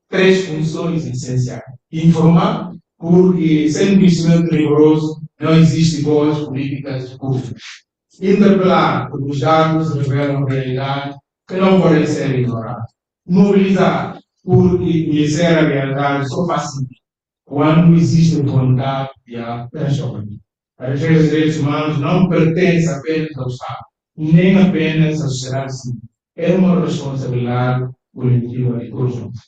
3 funções essenciais. Informar, porque sem conhecimento rigoroso não existem boas políticas públicas. Interpelar, porque os dados revelam realidade que não podem ser ignoradas. Mobilizar, porque conhecer a realidade só faz sentido quando existe vontade de a transformar. A defesa dos direitos humanos não pertence apenas ao Estado, nem apenas à sociedade civil. É uma responsabilidade coletiva e conjunta.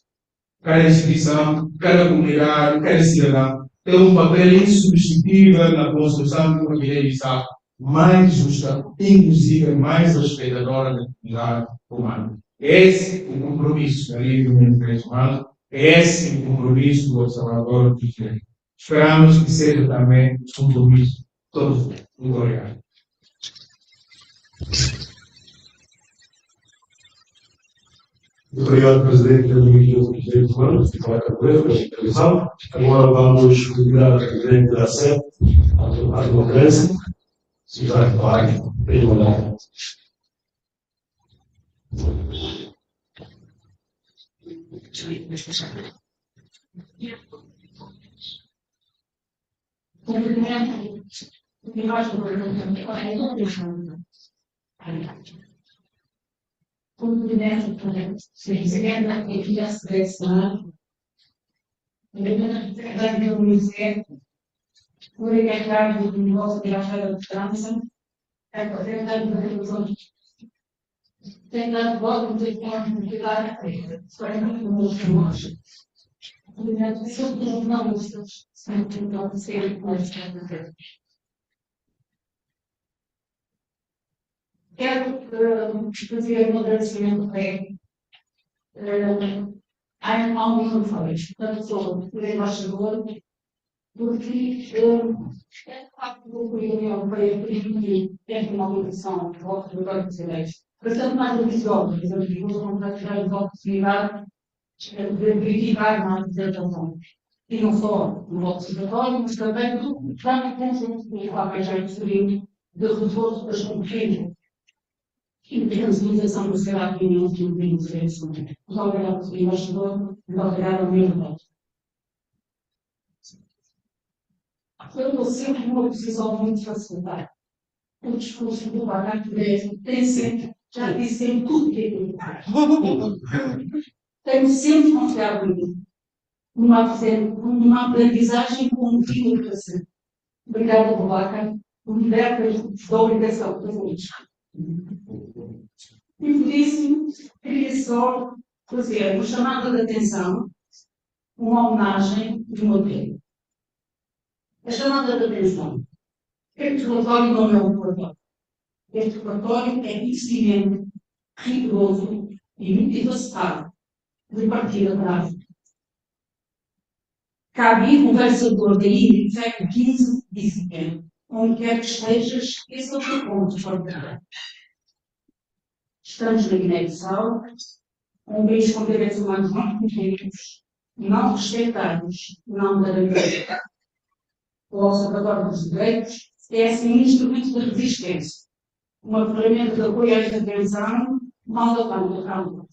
Cada instituição, cada comunidade, cada cidadão tem um papel insubstituível na construção de uma Guiné-Bissau mais justa, inclusive mais respeitadora da dignidade humana. Esse é o compromisso da Liga dos Direitos Humanos, esse é o compromisso do Observatório dos Direitos. Esperamos que seja também o compromisso de todos. Muito obrigado. Muito obrigado, Presidente da Liga dos Direitos Humanos, que vai acabar com a intervenção. Agora vamos convidar o Presidente da CEP, a democracia, se já vai, perdoar. Quero fazer um agradecimento à Alma Flores, da pessoa que embaixador, porque é de facto do União para permitir esta mobilização de votos do Banco Brasileiro. Bastante mais ambiciosa, mas eu digo, vamos dar a oportunidade de verificar mais representações. E não só no voto citatório, mas também do plano de conjunto que já referiu, de reforço das competências e de sensibilização da sociedade opinião que o Banco Brasileiro. Muito obrigado, Sr. Embaixador, muito obrigado ao meu voto. Eu estou sempre numa posição muito facilitada. O discurso do Barraco tem sempre, já disse sempre tudo que é importante. Tenho sempre confiado em mim, numa aprendizagem contínua para sempre. Obrigada, Barraca, por me dar da obrigação de fazer isto. E por isso, queria só fazer uma chamada de atenção, uma homenagem de uma vez. A chamada de atenção. Este relatório não é um relatório. Este relatório é eficiente, rigoroso e multifacetado, de partida para a vida. Cabe ir um versador da ilha do século XV e XVII, onde quer que estejas, esse é o teu ponto de partida. Estamos na Guiné-Bissau, um país com direitos humanos não cumpridos, não respeitados, não garantidos. O Observatório dos Direitos é assim um instrumento de resistência, uma ferramenta de apoio à intervenção, mal da parte da causa.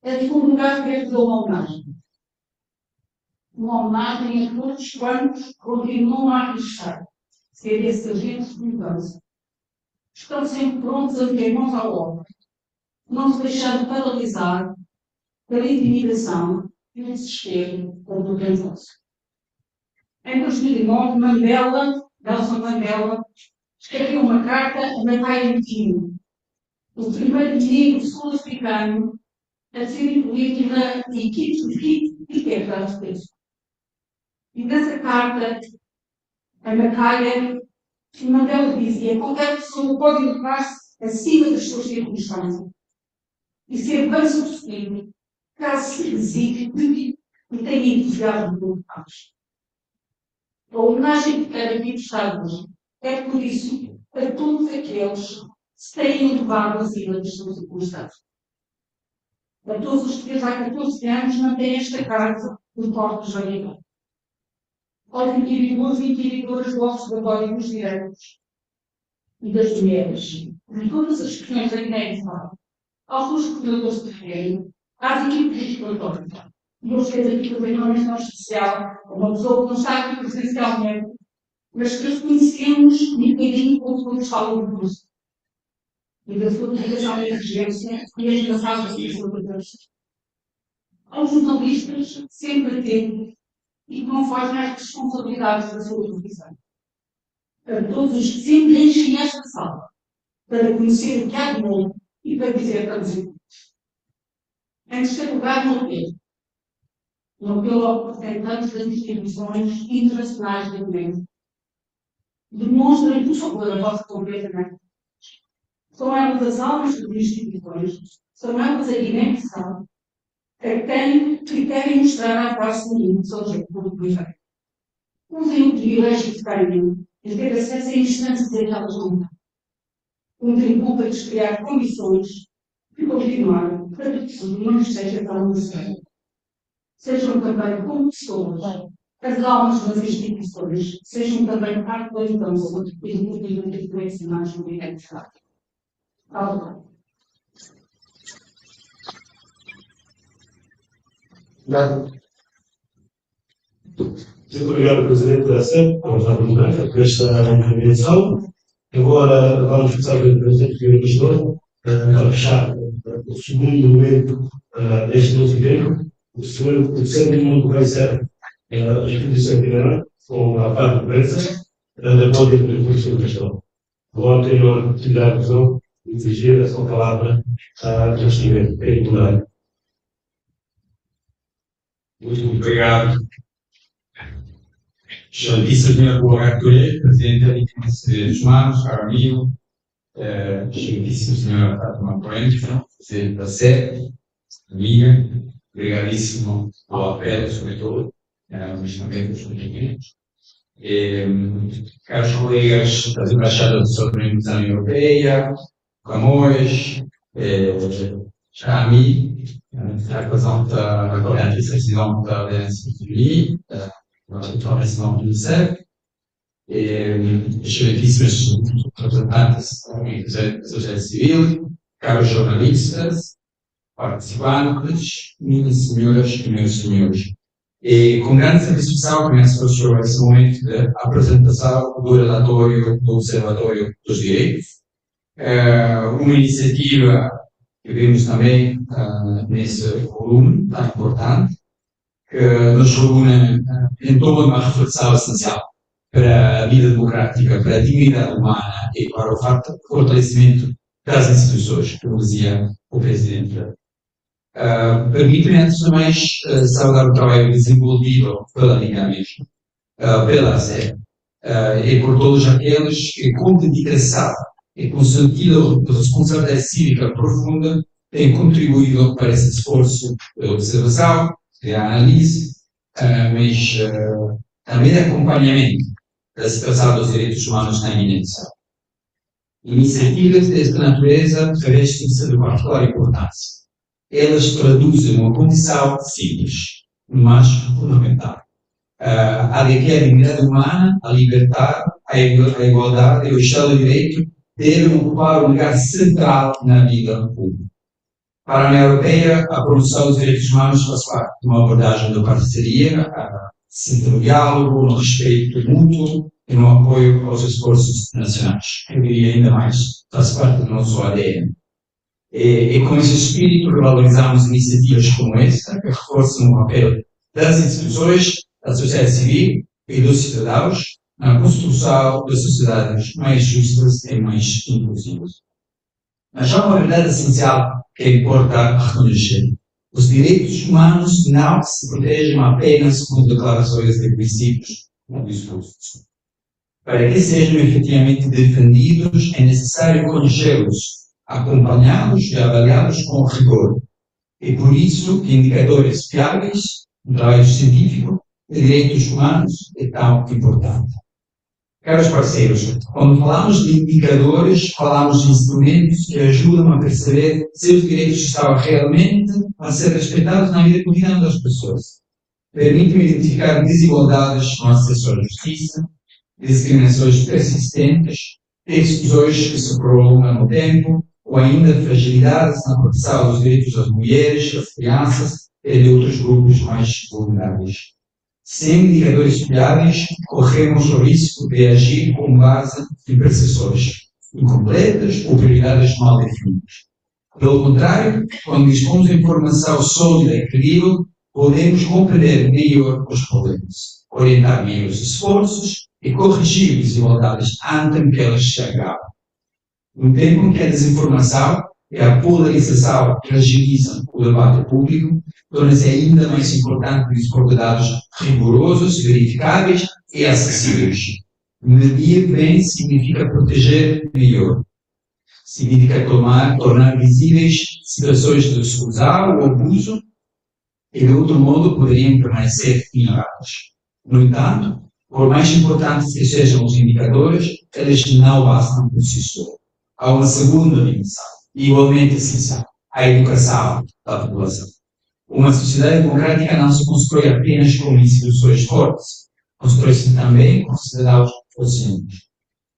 Em segundo lugar, quero fazer uma homenagem. Uma homenagem a todos quantos continuam a arriscar ser esses agentes de mudança. Estão sempre prontos a meter mãos à obra, não se deixando paralisar pela intimidação e o desespero como o cansaço. Em 2009, Nelson Mandela, escreveu uma carta a Matai Ntini, o primeiro negro sul-africano a ser incluído na equipe de guerra de peso. E nessa carta, a Matai Mandela dizia: qualquer pessoa pode elevar-se acima das suas circunstâncias e ser bem sucedido caso se resiste e tenha entusiasmo por paz. A homenagem que quero aqui prestar hoje é, por isso, a todos aqueles que se têm elevado acima das suas circunstâncias. A todos os que há 14 anos mantêm esta casa de portas de variedade. Aos indivíduos e indivíduas do Observatório dos Direitos e das Mulheres, de todas as questões da Guiné-Bissau, aos seus coordenadores de terreno, às equipes de exploratório. E eu sei aqui também uma menção especial, uma pessoa que não está aqui presencialmente, mas que reconhecemos um bocadinho como nos falam do curso. E da sua dedicação e exigência, e as mensagens que são todas. Aos jornalistas, sempre atentos e que não fogem às responsabilidades da sua profissão. A todos os que sempre enchem esta sala para conhecer o que há de bom e para dizer para os irmãos. Em terceiro lugar, no apelo ao representantes das instituições internacionais da Guiné. Demonstrem, por favor, a vossa completamente. São elas as almas das instituições, são elas a Guiné-Bissau, que querem mostrar à face do mundo, seja por projeto. Usem o privilégio que têm de ter acesso a instantes em que elas não têm. Contribuam para criar condições de continuar para que isso não esteja tão necessário. Sejam também como pessoas, as almas das instituições, sejam também parte da mudança e do movimento de conhecimentos no Guiné-Bissau. Muito obrigado, Presidente da SEP, por esta intervenção. Agora vamos começar com o Presidente do Legislador para fechar o segundo momento deste nosso evento. O terceiro momento vai ser a exposição itinerante, com a parte de imprensa, da Pódia do Professor Castelo. Vou ter a oportunidade de dirigir a sua palavra neste evento. É itinerário. Muito obrigado. Excelentíssimo Sr. Boagatore, Presidente da Vítimas dos Humanos, caro amigo, excelentíssimo Sr. Fátima Coelho, Presidente da SEP, amiga, obrigadíssimo ao apelo, sobretudo, mas também dos movimentos. Caros colegas das embaixadas do Soberano da União Europeia, Camões, Chami, representante da vice-présidente da Aliança Unie, la présidente du CEP, excelentíssimos representantes da sociedade civil, caros jornalistas, participantes, minhas senhoras e meus senhores. Com grande satisfação começo esse momento de apresentação do relatório do Observatório dos Direitos, uma iniciativa que vimos também nesse volume tão importante, que nos reúne em torno de uma reflexão essencial para a vida democrática, para a dignidade humana e para o fortalecimento das instituições, como dizia o Presidente. Permite-me, antes de mais, saudar o trabalho desenvolvido pela Liga mesmo, pela SEP, e por todos aqueles que, com dedicação e com sentido de responsabilidade cívica profunda, têm contribuído para esse esforço de observação, de análise, mas também de acompanhamento da situação dos direitos humanos na Guiné-Bissau. Iniciativas desta natureza revestem-se de particular importância. Elas traduzem uma condição simples, mas fundamental. A de que a dignidade humana, a liberdade, a igualdade e o Estado de Direito devem ocupar um lugar central na vida pública. Para a União Europeia, a promoção dos direitos humanos faz parte de uma abordagem de parceria, sempre no diálogo, no respeito mútuo e no apoio aos esforços nacionais. Eu diria ainda mais, faz parte do nosso ADN. E com esse espírito, revalorizamos iniciativas como esta, que reforçam o papel das instituições, da sociedade civil e dos cidadãos na construção de sociedades mais justas e mais inclusivas. Mas há uma verdade essencial que importa reconhecer. Os direitos humanos não se protegem apenas com declarações de princípios ou discursos. Para que sejam efetivamente defendidos, é necessário conhecê-los, acompanhá-los e avaliá-los com rigor. E por isso, indicadores fiáveis, um trabalho científico de direitos humanos é tão importante. Caros parceiros, quando falamos de indicadores, falamos de instrumentos que ajudam a perceber se os direitos estão realmente a ser respeitados na vida cotidiana das pessoas. Permitem identificar desigualdades no acesso à justiça, discriminações persistentes, exclusões que se prolongam no tempo, ou ainda fragilidades na proteção dos direitos das mulheres, das crianças e de outros grupos mais vulneráveis. Sem indicadores fiáveis, corremos o risco de agir com base em percepções incompletas ou prioridades mal definidas. Pelo contrário, quando dispomos de informação sólida e credível, podemos compreender melhor os problemas, orientar melhor os esforços e corrigir desigualdades antes que elas se agravem. No tempo em que a desinformação e a polarização fragilizam o debate público, torna-se ainda mais importante dispor de dados rigorosos, verificáveis e acessíveis. Medir bem significa proteger melhor. Significa tornar visíveis situações de exclusão ou abuso e, de outro modo, poderiam permanecer ignoradas. No entanto, por mais importantes que sejam os indicadores, eles não bastam por si só. Há uma segunda dimensão, igualmente essencial, a educação da população. Uma sociedade democrática não se constrói apenas com instituições fortes, constrói-se também com cidadãos conscientes.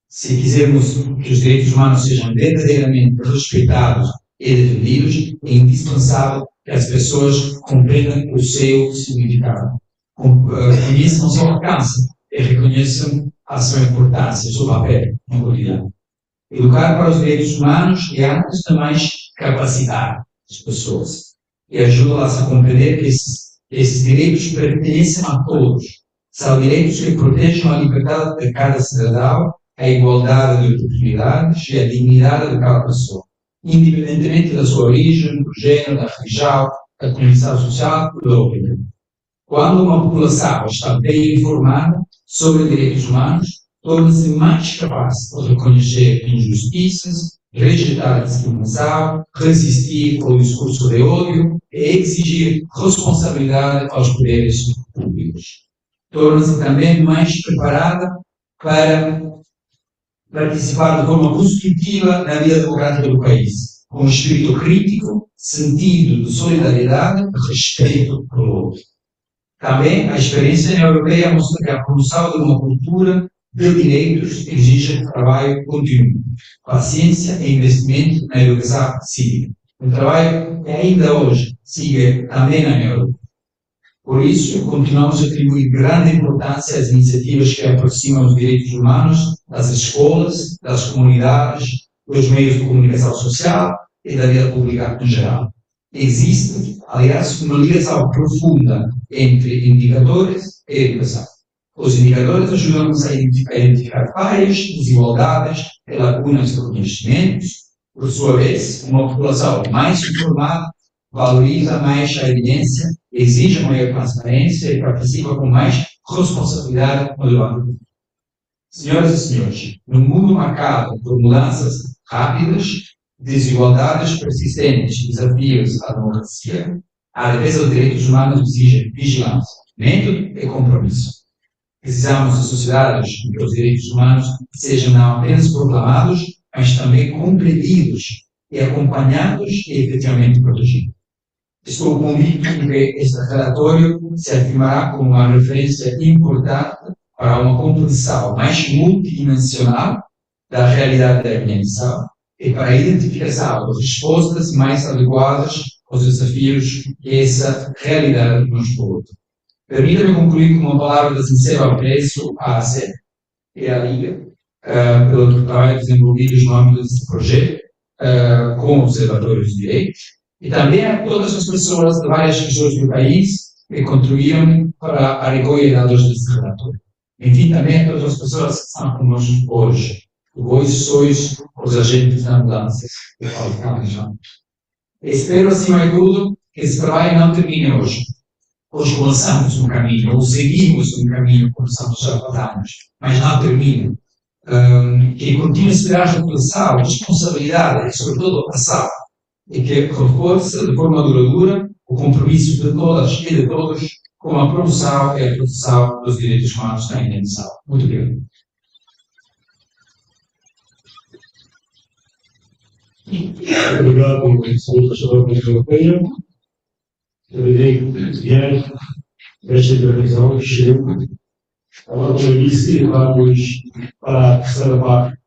Se quisermos que os direitos humanos sejam verdadeiramente respeitados e defendidos, é indispensável que as pessoas compreendam o seu significado, conheçam o seu alcance e reconheçam a sua importância, o seu papel no cotidiano. Educar para os direitos humanos é, antes de mais, capacitar as pessoas e ajudá-las a compreender que esses direitos pertencem a todos. São direitos que protegem a liberdade de cada cidadão, a igualdade de oportunidades e a dignidade de cada pessoa, independentemente da sua origem, do género, da religião, da condição social ou da opinião. Quando uma população está bem informada sobre direitos humanos, torna-se mais capaz de reconhecer injustiças, rejeitar a discriminação, resistir ao discurso de ódio e exigir responsabilidade aos poderes públicos. Torna-se também mais preparada para participar de forma positiva na vida democrática do país, com um espírito crítico, sentido de solidariedade e respeito pelo outro. Também a experiência europeia mostra que a promoção de uma cultura de direitos exige trabalho contínuo, paciência e investimento na educação cívica. Um trabalho que ainda hoje sigue também na Europa. Por isso, continuamos a atribuir grande importância às iniciativas que aproximam os direitos humanos das escolas, das comunidades, dos meios de comunicação social e da vida pública em geral. Existe, aliás, uma ligação profunda entre indicadores e educação. Os indicadores ajudam-nos a identificar falhas, desigualdades e lacunas de conhecimentos. Por sua vez, uma população mais informada valoriza mais a evidência, exige maior transparência e participa com mais responsabilidade no debate. Senhoras e senhores, no mundo marcado por mudanças rápidas, desigualdades persistentes e desafios à democracia, a defesa dos direitos humanos exige vigilância, método e compromisso. Precisamos de sociedades em que os direitos humanos sejam não apenas proclamados, mas também compreendidos e acompanhados e efetivamente protegidos. Estou convicto de que este relatório se afirmará como uma referência importante para uma compreensão mais multidimensional da realidade da minha missão e para a identificação de respostas mais adequadas aos desafios que essa realidade nos pôs. Permita-me concluir com uma palavra de sincero apreço à ACEP e à Liga pelo trabalho desenvolvido no âmbito deste projeto com observatórios de direitos e também a todas as pessoas de várias regiões do país que contribuíram para a recolha de dados deste relatório. Enfim, também a todas as pessoas que estão conosco hoje. Vós sois os agentes da mudança que faltam. Espero, acima de tudo, que esse trabalho não termine hoje. Hoje começamos um caminho, ou seguimos um caminho que começamos já há anos, mas não termina. Que continue a esperar a reflexão, a responsabilidade e, sobretudo, a ação. E que reforce de forma duradoura o compromisso de todas e de todos com a promoção e a proteção dos direitos humanos na dimensão. Muito obrigado. Obrigado, Sr. Embaixador da União Europeia. Diante desta intervenção, excelente. Agora, como eu disse, vamos para a terceira parte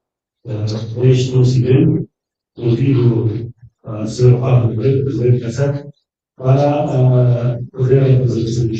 deste nosso evento, convido a Sra. Fábio Moreira, Presidente da SEC, para fazer a apresentação.